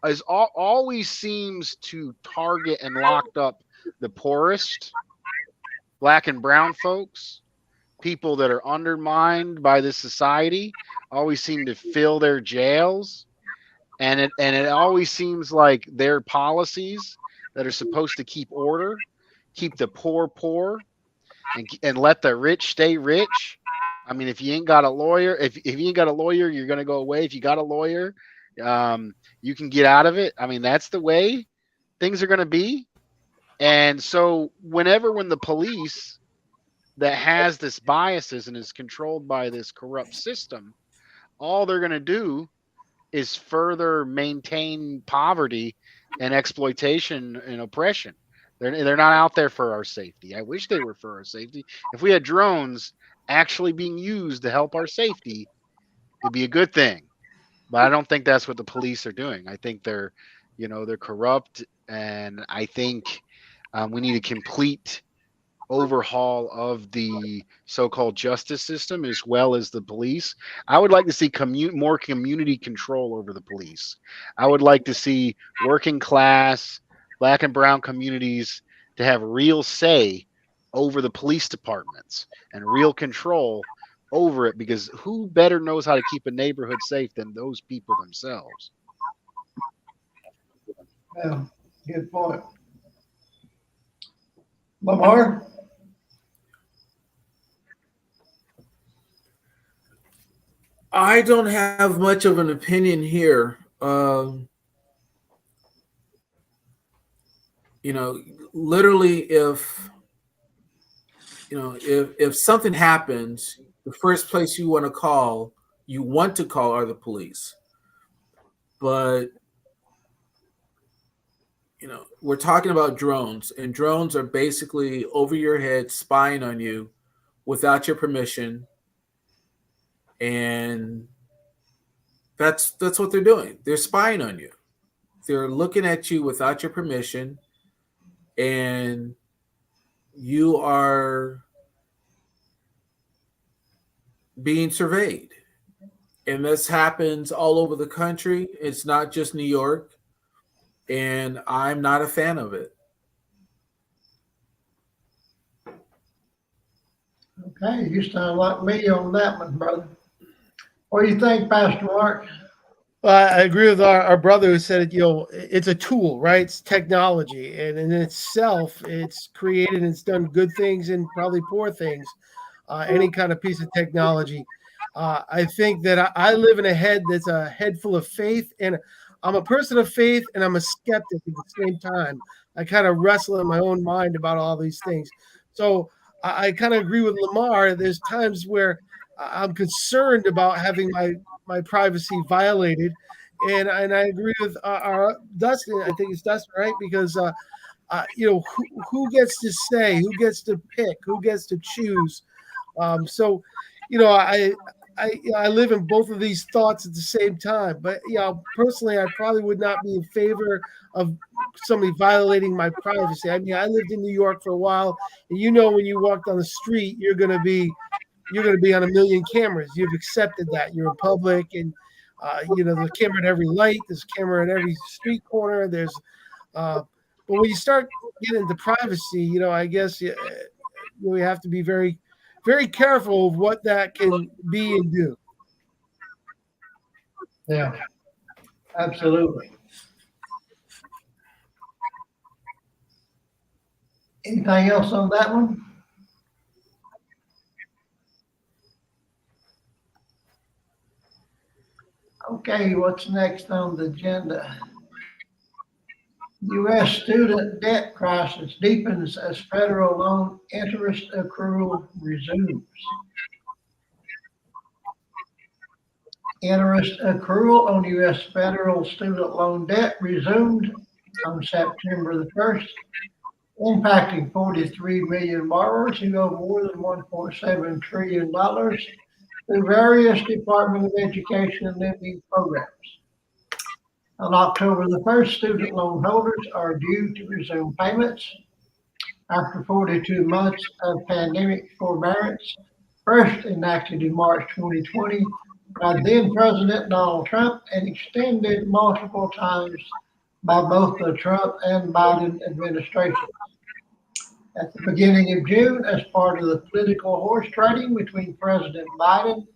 is always seems to target and locked up the poorest, black and brown folks, people that are undermined by this society, always seem to fill their jails. And it always seems like their policies that are supposed to keep order, keep the poor, and let the rich stay rich. I mean, if you ain't got a lawyer, if you ain't got a lawyer, you're gonna go away. If you got a lawyer, you can get out of it. I mean, that's the way things are gonna be. And so when the police that has this biases and is controlled by this corrupt system, all they're gonna do is further maintain poverty and exploitation and oppression. They're not out there for our safety. I wish they were for our safety. If we had drones actually being used to help our safety, it'd be a good thing. But I don't think that's what the police are doing. I think they're corrupt, and I think we need a complete overhaul of the so-called justice system as well as the police. I would like to see more community control over the police. I would like to see working class, black and brown communities to have real say over the police departments and real control over it, because who better knows how to keep a neighborhood safe than those people themselves? Yeah, good point. Lamar? I don't have much of an opinion here. Literally, if something happens, the first place you want to call are the police. But we're talking about drones, and drones are basically over your head spying on you without your permission. And that's what they're doing. They're spying on you. They're looking at you without your permission, and you are being surveyed. And this happens all over the country. It's not just New York. And I'm not a fan of it. Okay, you sound like me on that one, brother. What do you think, Pastor Mark? I agree with our brother who said it. It's a tool, right? It's technology, and in itself, it's created and it's done good things and probably poor things. Any kind of piece of technology. I think that I live in a head that's a head full of faith, and I'm a person of faith, and I'm a skeptic at the same time. I kind of wrestle in my own mind about all these things. So I kind of agree with Lamar. There's times where I'm concerned about having my privacy violated, and I agree with our Dustin. I think it's Dustin, right? Because who gets to say, who gets to pick, who gets to choose. So, I live in both of these thoughts at the same time. But personally, I probably would not be in favor of somebody violating my privacy. I mean, I lived in New York for a while, and when you walk down the street, you're going to be on a million cameras. You've accepted that. You're in public, and there's a camera at every light. There's a camera at every street corner. But when you start getting into privacy, I guess we have to be very, very careful of what that can be and do. Yeah, absolutely. Anything else on that one? Okay, what's next on the agenda? U.S. student debt crisis deepens as federal loan interest accrual resumes. Interest accrual on U.S. federal student loan debt resumed on September the 1st, impacting 43 million borrowers who owe more than $1.7 trillion through various Department of Education and lending programs. On October the 1st, student loan holders are due to resume payments after 42 months of pandemic forbearance, first enacted in March 2020 by then President Donald Trump and extended multiple times by both the Trump and Biden administrations. At the beginning of June, as part of the political horse trading between President Biden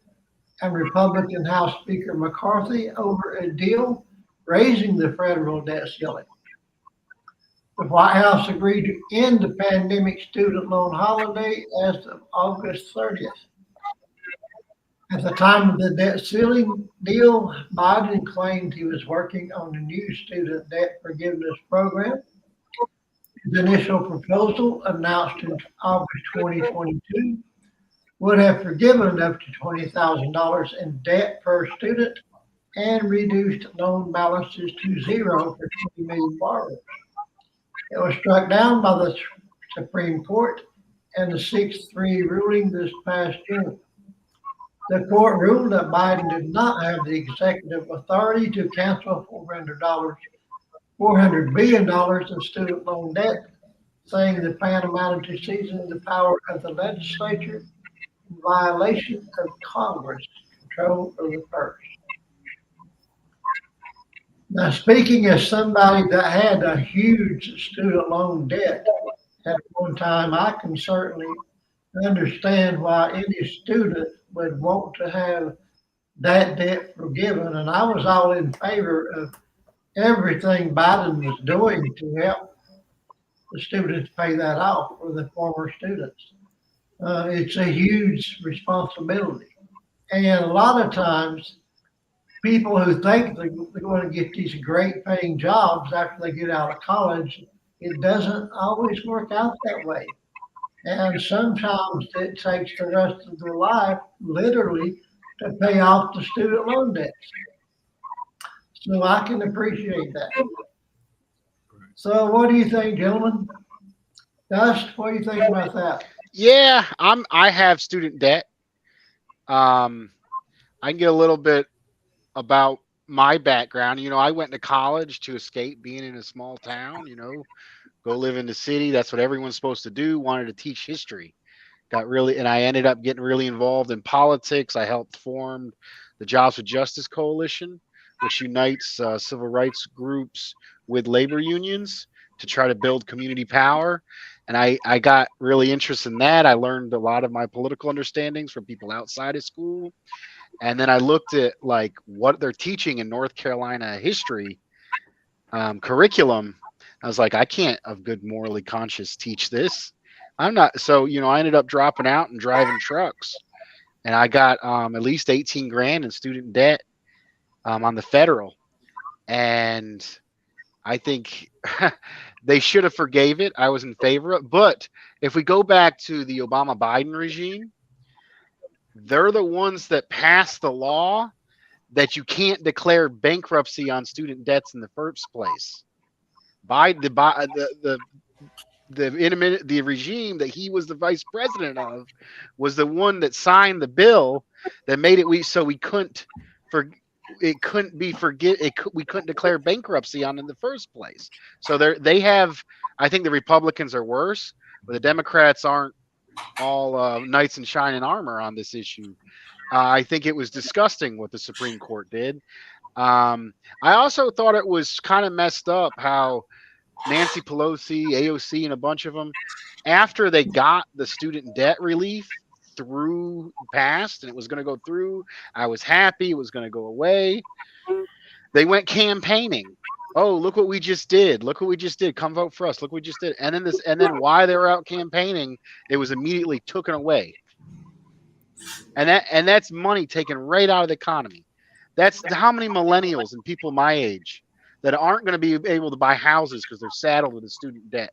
and Republican House Speaker McCarthy over a deal raising the federal debt ceiling, the White House agreed to end the pandemic student loan holiday as of August 30th. At the time of the debt ceiling deal, Biden claimed he was working on a new student debt forgiveness program. His initial proposal, announced in August 2022, would have forgiven up to $20,000 in debt per student and reduced loan balances to zero for 20 million borrowers. It was struck down by the Supreme Court and the 6-3 ruling this past June. The court ruled that Biden did not have the executive authority to cancel $400 billion in student loan debt, saying the plan amounted to seizing the power of the legislature in violation of Congress' control of the purse. Now, speaking as somebody that had a huge student loan debt at one time, I can certainly understand why any student would want to have that debt forgiven. And I was all in favor of everything Biden was doing to help the students pay that off for the former students. It's a huge responsibility. And a lot of times, people who think they're going to get these great paying jobs after they get out of college, it doesn't always work out that way. And sometimes it takes the rest of their life, literally, to pay off the student loan debts. So I can appreciate that. So what do you think, gentlemen? Dust, what do you think about that? Yeah, I have student debt. I can get a little bit about my background. I went to college to escape being in a small town, go live in the city. That's what everyone's supposed to do. Wanted to teach history. And I ended up getting really involved in politics. I helped form the Jobs with Justice Coalition, which unites civil rights groups with labor unions to try to build community power. And I got really interested in that. I learned a lot of my political understandings from people outside of school. And then I looked at what they're teaching in North Carolina history curriculum. I was like, I can't, of good morally conscious, teach this. I'm not. So, I ended up dropping out and driving trucks and I got at least 18 grand in student debt on the federal, and I think they should have forgave it. I was in favor of it. But if we go back to the Obama Biden regime, they're the ones that passed the law that you can't declare bankruptcy on student debts in the first place. The regime that he was the vice president of was the one that signed the bill that made it we couldn't declare bankruptcy on in the first place. So they have, I think the Republicans are worse, but the Democrats aren't all knights in shining armor on this issue. I think it was disgusting what the Supreme Court did. I also thought it was kind of messed up how Nancy Pelosi, AOC, and a bunch of them, after they got the student debt relief passed and it was going to go through, I was happy it was going to go away. They went campaigning. Oh, look what we just did. Look what we just did. Come vote for us. Look what we just did. And then while they were out campaigning, it was immediately taken away. And that's money taken right out of the economy. That's how many millennials and people my age that aren't going to be able to buy houses because they're saddled with a student debt.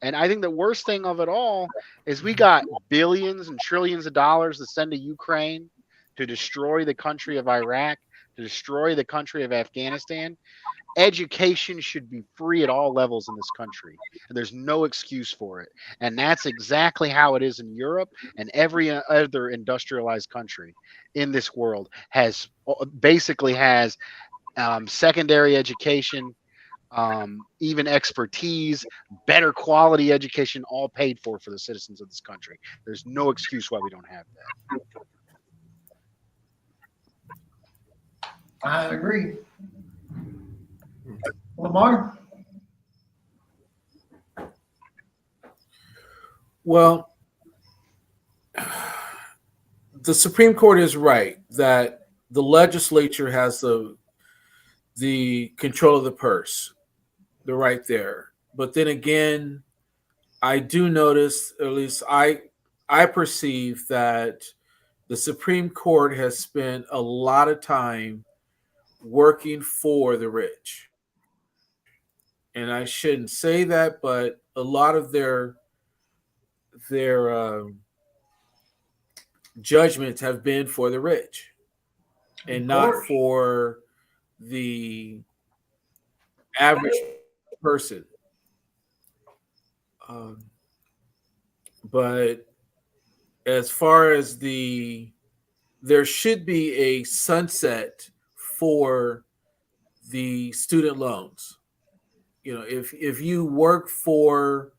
And I think the worst thing of it all is we got billions and trillions of dollars to send to Ukraine to destroy the country of Iraq, to destroy the country of Afghanistan. Education should be free at all levels in this country, and there's no excuse for it. And that's exactly how it is in Europe, and every other industrialized country in this world has secondary education, even expertise, better quality education, all paid for the citizens of this country. There's no excuse why we don't have that. I agree. Lamar? Well, the Supreme Court is right that the legislature has the control of the purse. They're right there. But then again, I do notice, at least I perceive that the Supreme Court has spent a lot of time working for the rich. And I shouldn't say that, but a lot of their judgments have been for the rich and not for the average person. But as far as there should be a sunset for the student loans. You know, if you work for,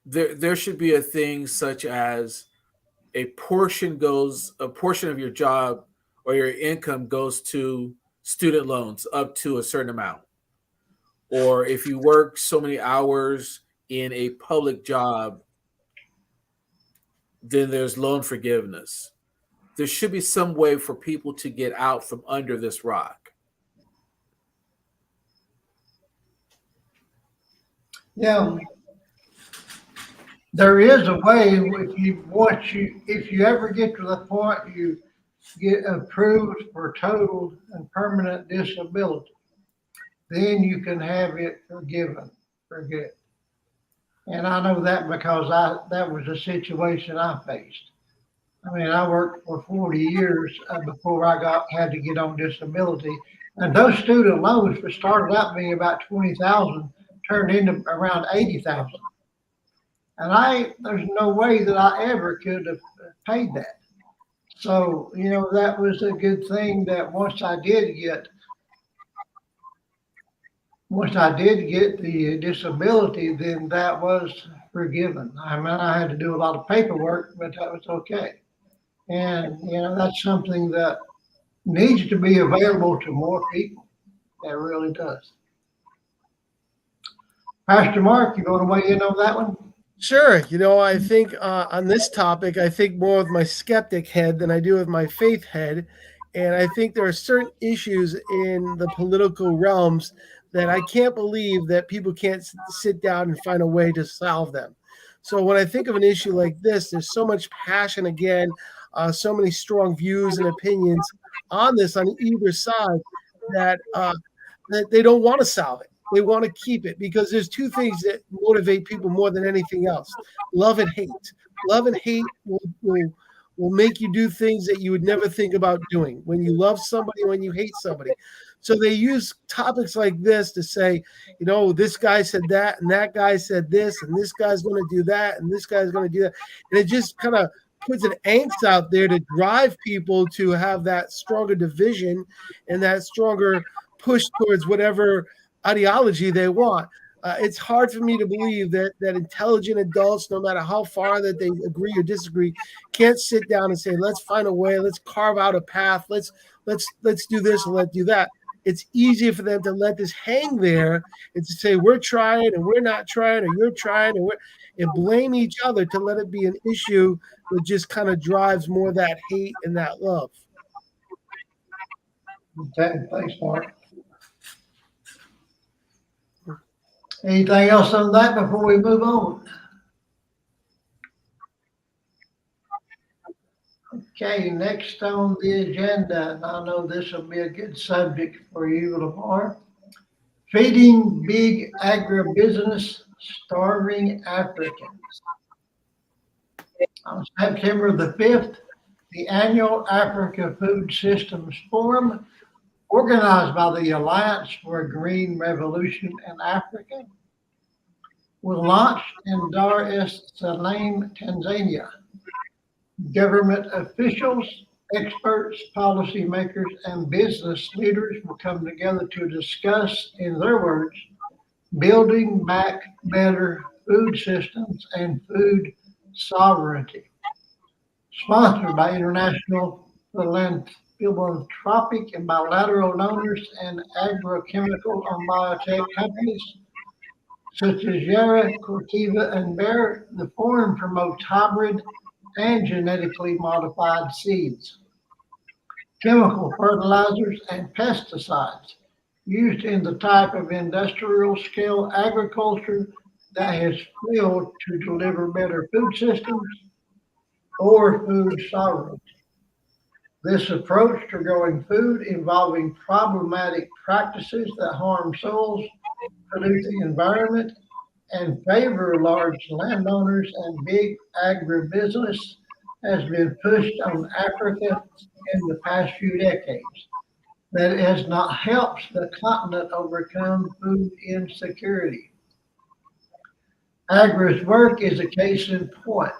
there should be a thing such as a portion of your job or your income goes to student loans up to a certain amount. Or if you work so many hours in a public job, then there's loan forgiveness. There should be some way for people to get out from under this rock. Yeah, there is a way. If you ever get to the point you get approved for total and permanent disability, then you can have it forgiven for good. And I know that because that was a situation I faced. I mean, I worked for 40 years before I had to get on disability, and those student loans started out being about 20,000. Turned into around 80,000. And there's no way that I ever could have paid that. So, that was a good thing that once I did get the disability, then that was forgiven. I mean, I had to do a lot of paperwork, but that was okay. And, that's something that needs to be available to more people. It really does. Pastor Mark, you want to weigh in on that one? Sure. I think on this topic, I think more with my skeptic head than I do with my faith head. And I think there are certain issues in the political realms that I can't believe that people can't sit down and find a way to solve them. So when I think of an issue like this, there's so much passion again, so many strong views and opinions on this on either side that that they don't want to solve it. They want to keep it because there's two things that motivate people more than anything else: love and hate. Love and hate will make you do things that you would never think about doing. When you love somebody, when you hate somebody. So they use topics like this to say, you know, this guy said that, and that guy said this, and this guy's going to do that, and this guy's going to do that. And it just kind of puts an angst out there to drive people to have that stronger division and that stronger push towards whatever ideology they want. It's hard for me to believe that intelligent adults, no matter how far that they agree or disagree, can't sit down and say, let's find a way, let's carve out a path, let's do this and let's do that. It's easier for them to let this hang there and to say we're trying and we're not trying, or you're trying and blame each other to let it be an issue that just kind of drives more that hate and that love. Okay, thanks, Mark. Anything else on that before we move on? Okay, next on the agenda, and I know this will be a good subject for you, Lamar. Feeding big agribusiness, starving Africans. On September the 5th, the annual Africa Food Systems Forum, organized by the Alliance for a Green Revolution in Africa, will launch in Dar es Salaam, Tanzania. Government officials, experts, policymakers, and business leaders will come together to discuss, in their words, building back better food systems and food sovereignty. Sponsored by international philanthropic and bilateral donors and agrochemical and biotech companies such as Yara, Corteva, and Bayer, the forum promotes hybrid and genetically modified seeds, chemical fertilizers, and pesticides used in the type of industrial scale agriculture that has failed to deliver better food systems or food sovereignty. This approach to growing food involving problematic practices that harm soils, pollute the environment, and favor large landowners and big agribusiness has been pushed on Africa in the past few decades. That it has not helped the continent overcome food insecurity. Agra's work is a case in point.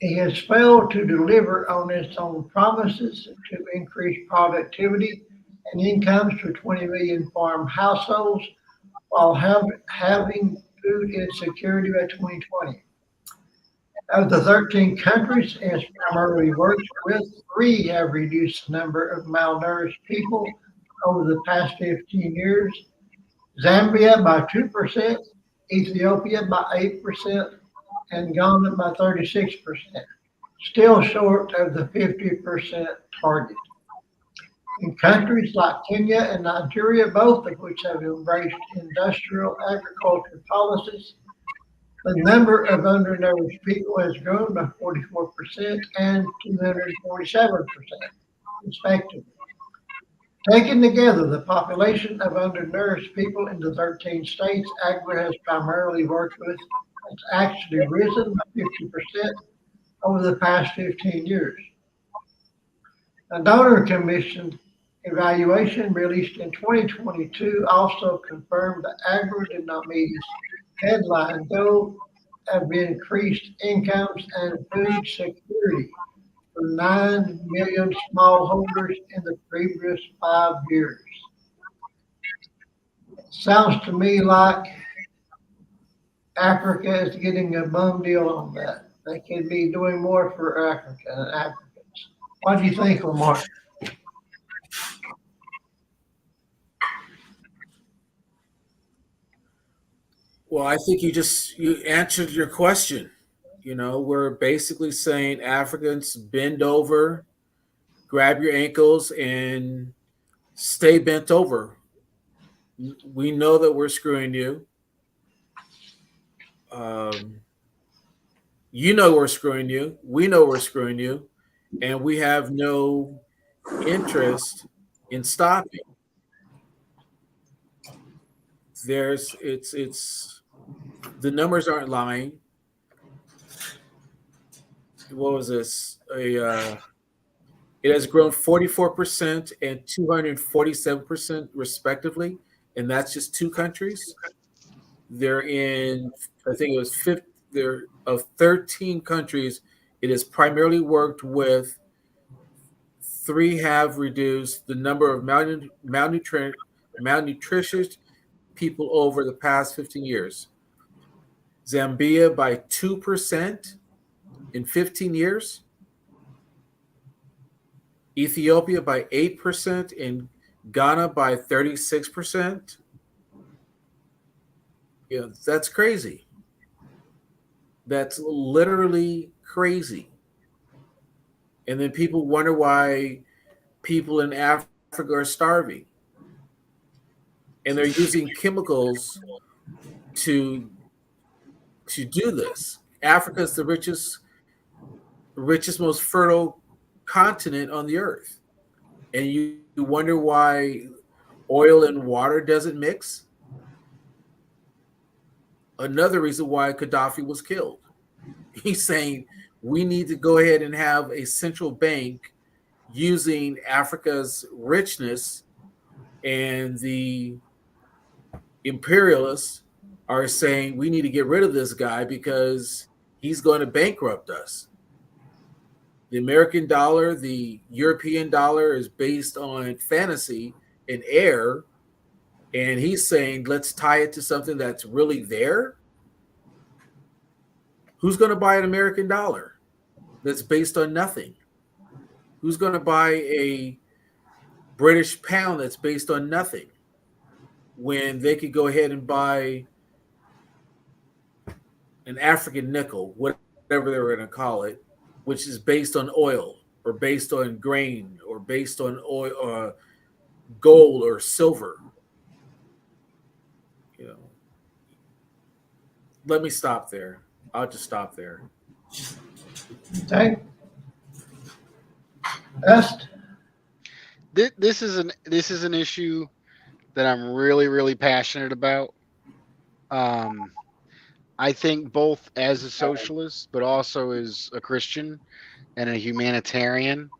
It has failed to deliver on its own promises to increase productivity and incomes to 20 million farm households while having food insecurity by 2020. Of the 13 countries it has primarily worked with, 3 have reduced the number of malnourished people over the past 15 years. Zambia by 2%, Ethiopia by 8%, and Ghana by 36%, still short of the 50% target. In countries like Kenya and Nigeria, both of which have embraced industrial agriculture policies, the number of undernourished people has grown by 44% and 247%, respectively. Taken together, the population of undernourished people in the 13 states Agra has primarily worked with has actually risen by 50% over the past 15 years. A donor commission evaluation released in 2022 also confirmed that Agra did not meet its headline goal of increased incomes and food security for 9 million smallholders in the previous 5 years. Sounds to me like Africa is getting a bum deal on that. They could be doing more for Africa and Africans. What do you think, Lamar? Well, I think you answered your question. You know, we're basically saying Africans bend over, grab your ankles, and stay bent over. We know that we're screwing you. You know we're screwing you. We know we're screwing you, and we have no interest in stopping. It's the numbers aren't lying. What was this? It has grown 44% and 247% respectively, and that's just two countries. They're in, I think it was fifth. There of 13 countries. It has primarily worked with. Three have reduced the number of malnutritious people over the past 15 years. Zambia by 2% in 15 years. Ethiopia by 8% and Ghana by 36%. Yeah, that's crazy. That's literally crazy. And then people wonder why people in Africa are starving. And they're using chemicals to do this. Africa is the richest, most fertile continent on the earth. And you wonder why oil and water doesn't mix. Another reason why Gaddafi was killed. He's saying we need to go ahead and have a central bank using Africa's richness, and the imperialists are saying we need to get rid of this guy because he's going to bankrupt us. The American dollar, the European dollar is based on fantasy and air, and he's saying let's tie it to something that's really there. Who's going to buy an American dollar that's based on nothing? Who's going to buy a British pound that's based on nothing when they could go ahead and buy an African nickel, whatever they were going to call it, which is based on oil or based on grain or based on oil, gold or silver? You know, let me stop there. I'll just stop there. Okay. Best. This is an issue that I'm really passionate about. I think both as a socialist, but also as a Christian and a humanitarian,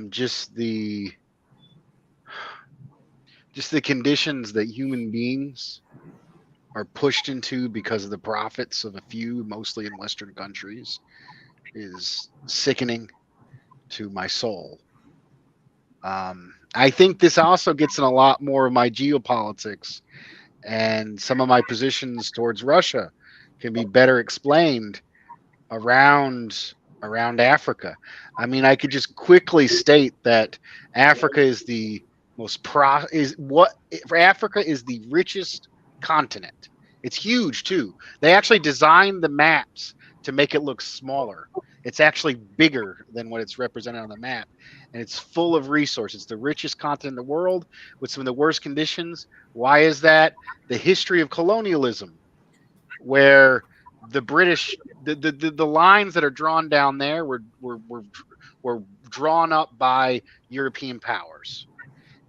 just the conditions that human beings are pushed into because of the profits of a few, mostly in Western countries, is sickening to my soul. I think this also gets in a lot more of my geopolitics, and some of my positions towards Russia can be better explained around Africa. I mean, I could just quickly state that Africa is the Africa is the richest continent. It's huge too. They actually designed the maps to make it look smaller. It's actually bigger than what it's represented on the map, and it's full of resources. It's the richest continent in the world with some of the worst conditions. Why is that? The history of colonialism, where the British, the lines that are drawn down there were drawn up by European powers.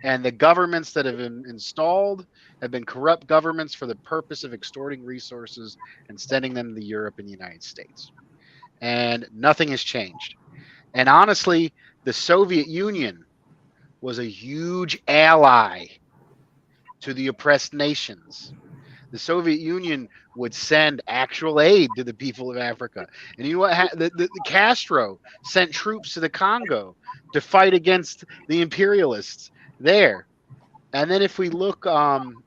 And the governments that have been installed have been corrupt governments for the purpose of extorting resources and sending them to Europe and the United States. And nothing has changed. And honestly, the Soviet Union was a huge ally to the oppressed nations. The Soviet Union would send actual aid to the people of Africa. And you know what? The Castro sent troops to the Congo to fight against the imperialists there. And then if we look,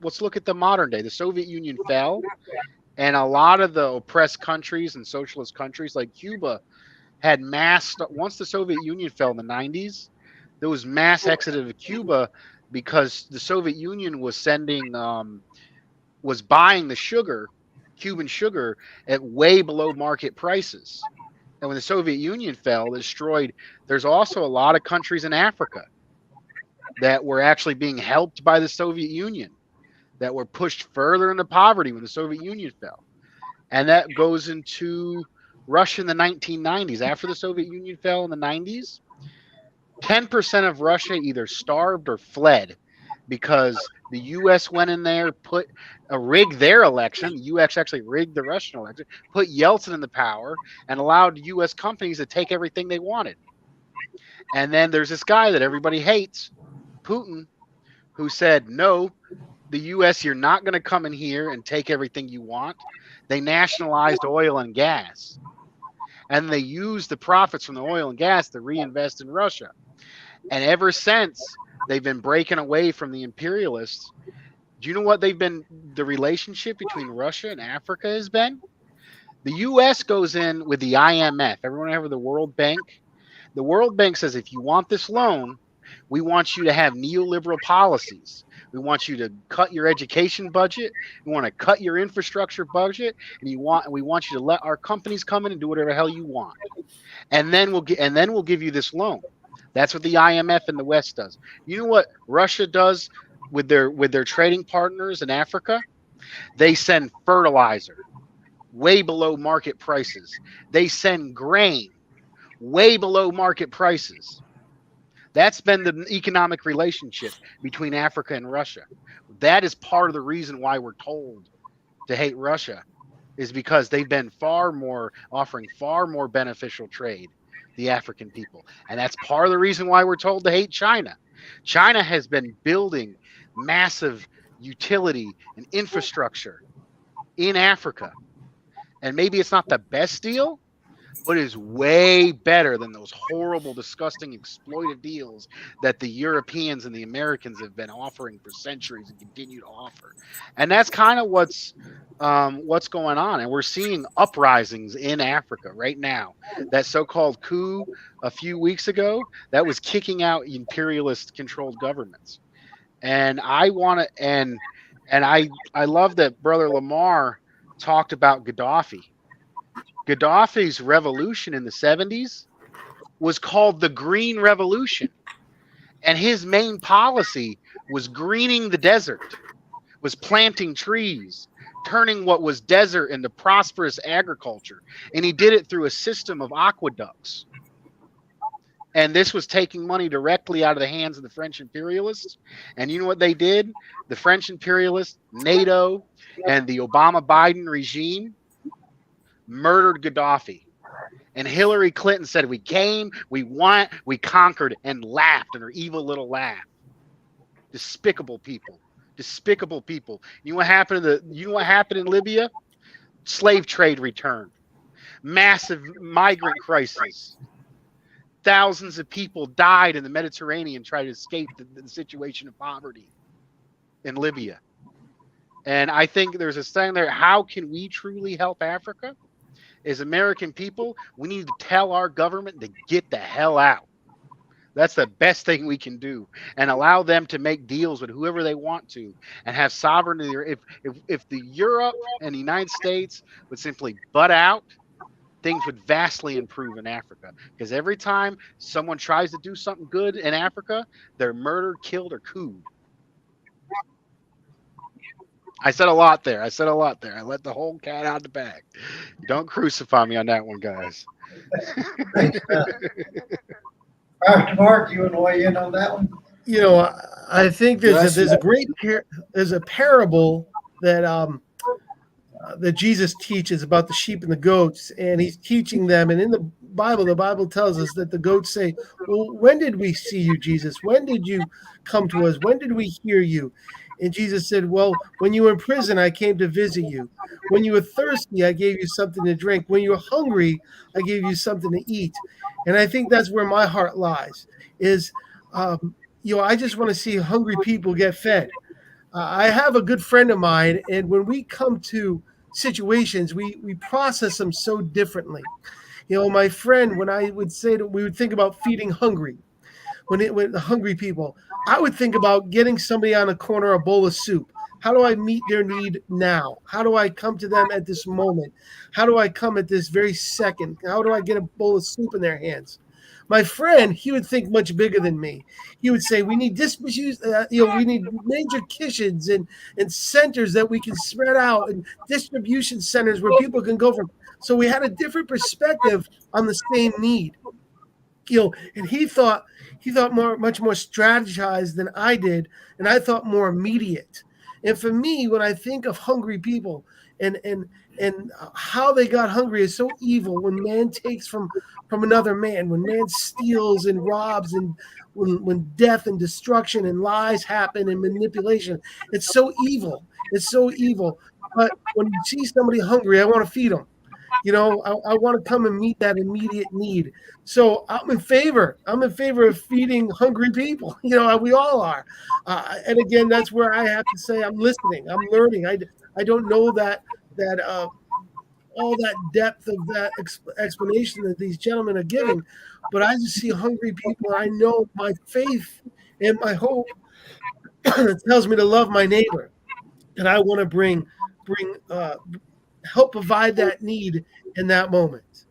let's look at the modern day. The Soviet Union fell, and a lot of the oppressed countries and socialist countries like Cuba had once the Soviet Union fell in the 90s, there was mass exodus of Cuba because the Soviet Union was buying the sugar, Cuban sugar, at way below market prices. And when the Soviet Union fell, destroyed, there's also a lot of countries in Africa that were actually being helped by the Soviet Union, that were pushed further into poverty when the Soviet Union fell. And that goes into Russia in the 1990s, after the Soviet Union fell in the 90s, 10% of Russia either starved or fled because the U.S. went in there, rigged their election. The U.S. actually rigged the Russian election, put Yeltsin in the power, and allowed U.S. companies to take everything they wanted. And then there's this guy that everybody hates, Putin, who said, no, the U.S., you're not going to come in here and take everything you want. They nationalized oil and gas. And they used the profits from the oil and gas to reinvest in Russia. And ever since, they've been breaking away from the imperialists. Do you know what the relationship between Russia and Africa has been? The U.S. goes in with the IMF. Everyone ever the World Bank? The World Bank says, if you want this loan, we want you to have neoliberal policies. We want you to cut your education budget. We want to cut your infrastructure budget, and we want you to let our companies come in and do whatever the hell you want. And then we'll give you this loan. That's what the IMF in the West does. You know what Russia does with their trading partners in Africa? They send fertilizer way below market prices. They send grain way below market prices. That's been the economic relationship between Africa and Russia. That is part of the reason why we're told to hate Russia, is because they've been offering far more beneficial trade to the African people. And that's part of the reason why we're told to hate China. China has been building massive utility and infrastructure in Africa. And maybe it's not the best deal, but is way better than those horrible, disgusting, exploitive deals that the Europeans and the Americans have been offering for centuries and continue to offer. And that's kind of what's going on. And we're seeing uprisings in Africa right now. That so-called coup a few weeks ago, that was kicking out imperialist-controlled governments. And I love that Brother Lamar talked about Gaddafi. Gaddafi's revolution in the 70s was called the Green Revolution. And his main policy was greening the desert, was planting trees, turning what was desert into prosperous agriculture. And he did it through a system of aqueducts. And this was taking money directly out of the hands of the French imperialists. And you know what they did? The French imperialists, NATO, and the Obama-Biden regime murdered Gaddafi. And Hillary Clinton said, we came, we went, we conquered, and laughed in her evil little laugh. Despicable people. Despicable people. You know what happened in Libya? Slave trade returned. Massive migrant crisis. Thousands of people died in the Mediterranean trying to escape the situation of poverty in Libya. And I think there's a saying there, how can we truly help Africa? As American people, we need to tell our government to get the hell out. That's the best thing we can do, and allow them to make deals with whoever they want to and have sovereignty. If the Europe and the United States would simply butt out, things would vastly improve in Africa. Because every time someone tries to do something good in Africa, they're murdered, killed, or cooed. I said a lot there. I let the whole cat out of the bag. Don't crucify me on that one, guys. Pastor Mark, you want to weigh in on that one? You know, I think there's a parable that that Jesus teaches about the sheep and the goats, and he's teaching them. And in the Bible tells us that the goats say, well, when did we see you, Jesus? When did you come to us? When did we hear you? And Jesus said, well, when you were in prison, I came to visit you. When you were thirsty, I gave you something to drink. When you were hungry, I gave you something to eat. And I think that's where my heart lies, is, I just want to see hungry people get fed. I have a good friend of mine, and when we come to situations, we process them so differently. My friend, when I would say that we would think about feeding hungry, when the hungry people, I would think about getting somebody on a corner a bowl of soup. How do I meet their need now? How do I come to them at this moment? How do I come at this very second? How do I get a bowl of soup in their hands? My friend, he would think much bigger than me. He would say, we need we need major kitchens and centers that we can spread out and distribution centers where people can go from. So we had a different perspective on the same need. And he thought much more strategized than I did, and I thought more immediate. And for me, when I think of hungry people and how they got hungry is so evil, when man takes from another man, when man steals and robs, and when death and destruction and lies happen and manipulation, it's so evil. It's so evil. But when you see somebody hungry, I want to feed them. I want to come and meet that immediate need. So I'm in favor. Of feeding hungry people. We all are. And again, that's where I have to say I'm listening. I'm learning. I don't know that all that depth of that explanation that these gentlemen are giving, but I just see hungry people, and I know my faith and my hope that tells me to love my neighbor, and I want to bring help provide that need in that moment.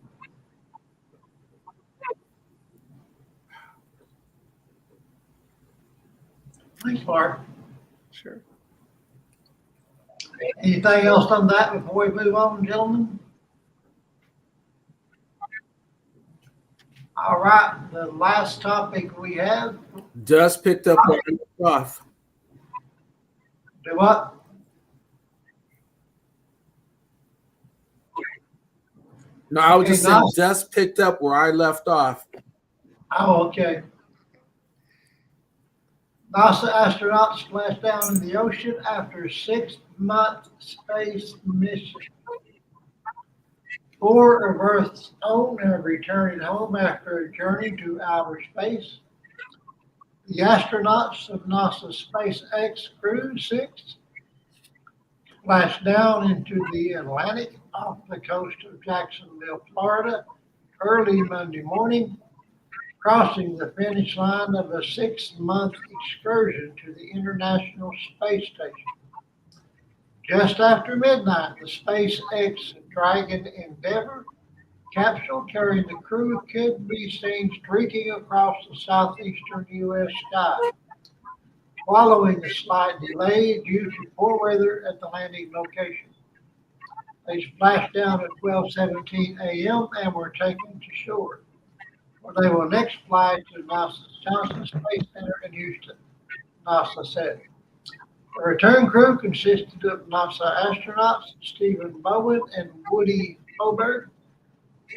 Thanks, Mark. Sure. Anything else on that before we move on, gentlemen? All right, the last topic we have, Just picked up where I left off. do what? No, I was Okay, just saying, Nas? just picked up where I left off. Oh, okay. NASA astronauts splashed down in the ocean after a 6-month space mission. 4 of Earth's own have returned home after a journey to outer space. The astronauts of NASA's SpaceX Crew 6 splashed down into the Atlantic off the coast of Jacksonville, Florida, early Monday morning, crossing the finish line of a 6-month excursion to the International Space Station. Just after midnight, the SpaceX Dragon Endeavour capsule carrying the crew could be seen streaking across the southeastern U.S. sky. Following a slight delay due to poor weather at the landing location, they splashed down at 12:17 a.m. and were taken to shore, where they will next fly to NASA's Johnson Space Center in Houston, NASA said. The return crew consisted of NASA astronauts Stephen Bowen and Woody Hoberg,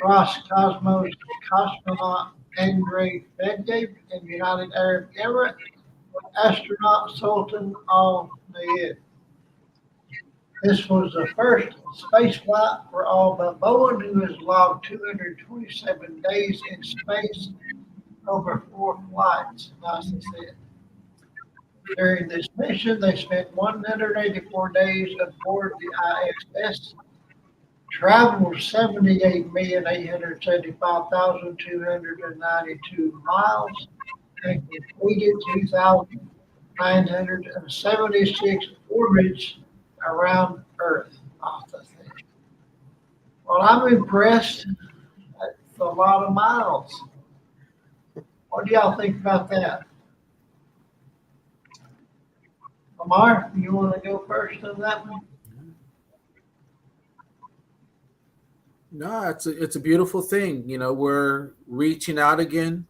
Roscosmos cosmonaut Andrei Medvedev, and United Arab Emirates astronaut Sultan Al Nayed. This was the first space flight for all but Bowen, who has logged 227 days in space over 4 flights, NASA said. During this mission, they spent 184 days aboard the ISS, traveled 78,875,292 miles, and completed 2,976 orbits around Earth off the thing. Well, I'm impressed. That's a lot of miles. What do y'all think about that? Lamar, you want to go first on that one? No, it's a beautiful thing. We're reaching out again.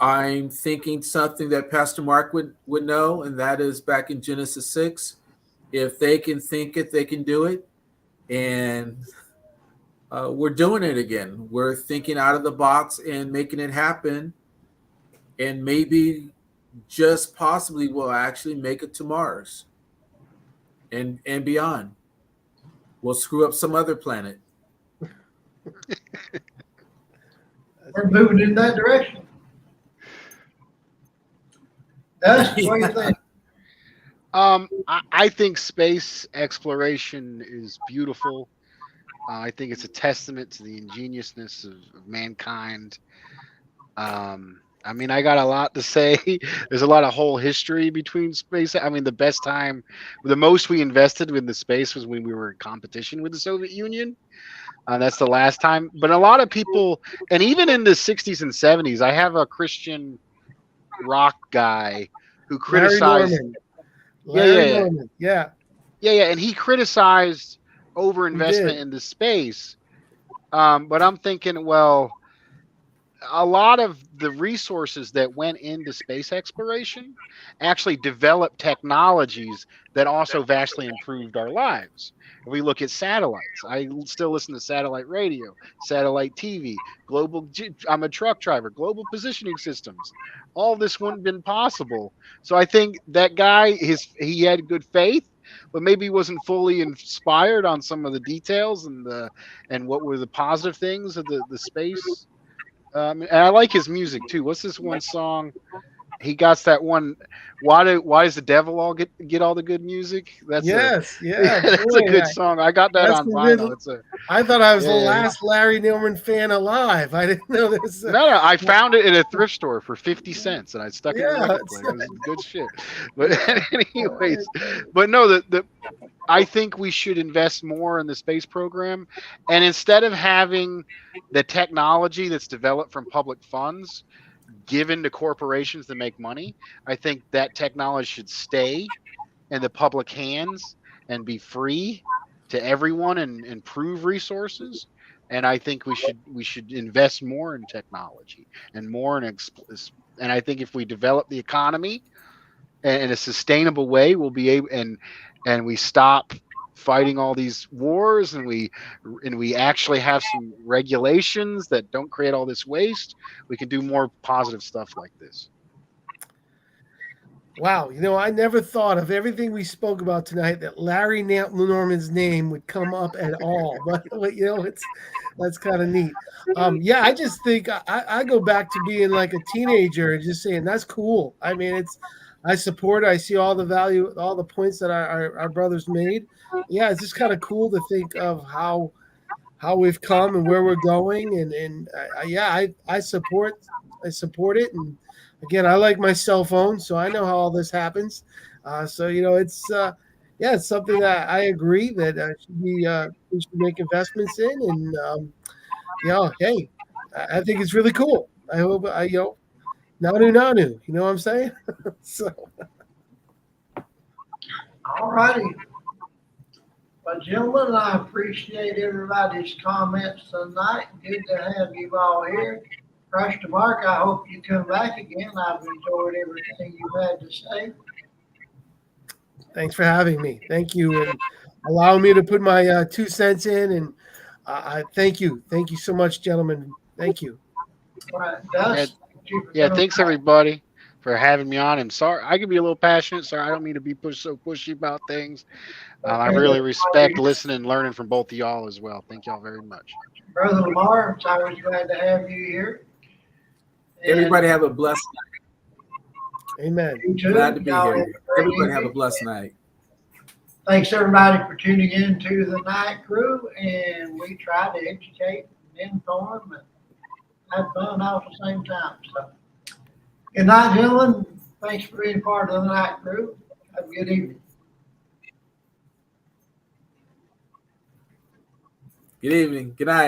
I'm thinking something that Pastor Mark would know, and that is back in Genesis 6. If they can think it, they can do it. And we're doing it again. We're thinking out of the box and making it happen. And maybe just possibly we'll actually make it to Mars and beyond. We'll screw up some other planet. We're moving in that direction. Dust, what do you think? I think space exploration is beautiful. I think it's a testament to the ingeniousness of mankind. I mean, I got a lot to say. There's a lot of whole history between space. I mean, the most we invested in the space was when we were in competition with the Soviet Union. That's the last time. But a lot of people, and even in the 60s and 70s, I have a Christian rock guy who Larry criticized. Norman. Larry Yeah. Norman. Yeah. Yeah, and he criticized overinvestment did. in the space. But I'm thinking, well, a lot of the resources that went into space exploration actually developed technologies that also vastly improved our lives. If we look at satellites, I still listen to satellite radio, satellite TV, I'm a truck driver, global positioning systems. All this wouldn't have been possible. So I think that guy, he had good faith, but maybe he wasn't fully inspired on some of the details and what were the positive things of the space. And I like his music too. What's this one song? He got that one. Why does the devil all get all the good music? Yes. Yeah. That's a Boy, good song. I got that that's on a vinyl. good. I thought I was the Yeah. last Larry Norman fan alive. I didn't know this. No. I found it in a thrift store for 50 cents, and I stuck it in the Yeah, record it's player. It was good shit. But anyways, but no, I think we should invest more in the space program, and instead of having the technology that's developed from public funds given to corporations to make money, I think that technology should stay in the public hands and be free to everyone and improve resources. And I think we should invest more in technology and more in and I think if we develop the economy in a sustainable way, we'll be able and we stop fighting all these wars and we actually have some regulations that don't create all this waste, we can do more positive stuff like this. Wow, I never thought of everything we spoke about tonight that Larry Norman's name would come up at all. But that's kind of neat. Yeah, I just think I go back to being like a teenager and just saying that's cool. I mean, I support it. I see all the value, all the points that our brothers made. Yeah, it's just kind of cool to think of how we've come and where we're going. And I support it. And again, I like my cell phone, so I know how all this happens. So it's it's something that I agree that we should make investments in, and hey, I think it's really cool. I hope nanu, you know what I'm saying? So All righty. Well, gentlemen, I appreciate everybody's comments tonight. Good to have you all here. Pastor Mark, I hope you come back again. I've enjoyed everything you've had to say. thanks for having me. Thank you, and allowing me to put my 2 cents in. And I thank you so much, gentlemen. Thank you. All right, Dust. Thanks everybody for having me on. And sorry, I can be a little passionate. Sorry, I don't mean to be so pushy about things. I really respect listening and learning from both of y'all as well. Thank y'all very much. Brother Lamar, I'm always glad to have you here. Everybody have a blessed night. Amen. You too. Glad to be Y'all here. have a great Everybody have a evening. blessed night. Thanks everybody for tuning in to the Night Crew, and we try to educate and inform and have fun all at the same time. So, good night, gentlemen. Thanks for being part of the Night Crew. Have a good evening. Good evening. Good night.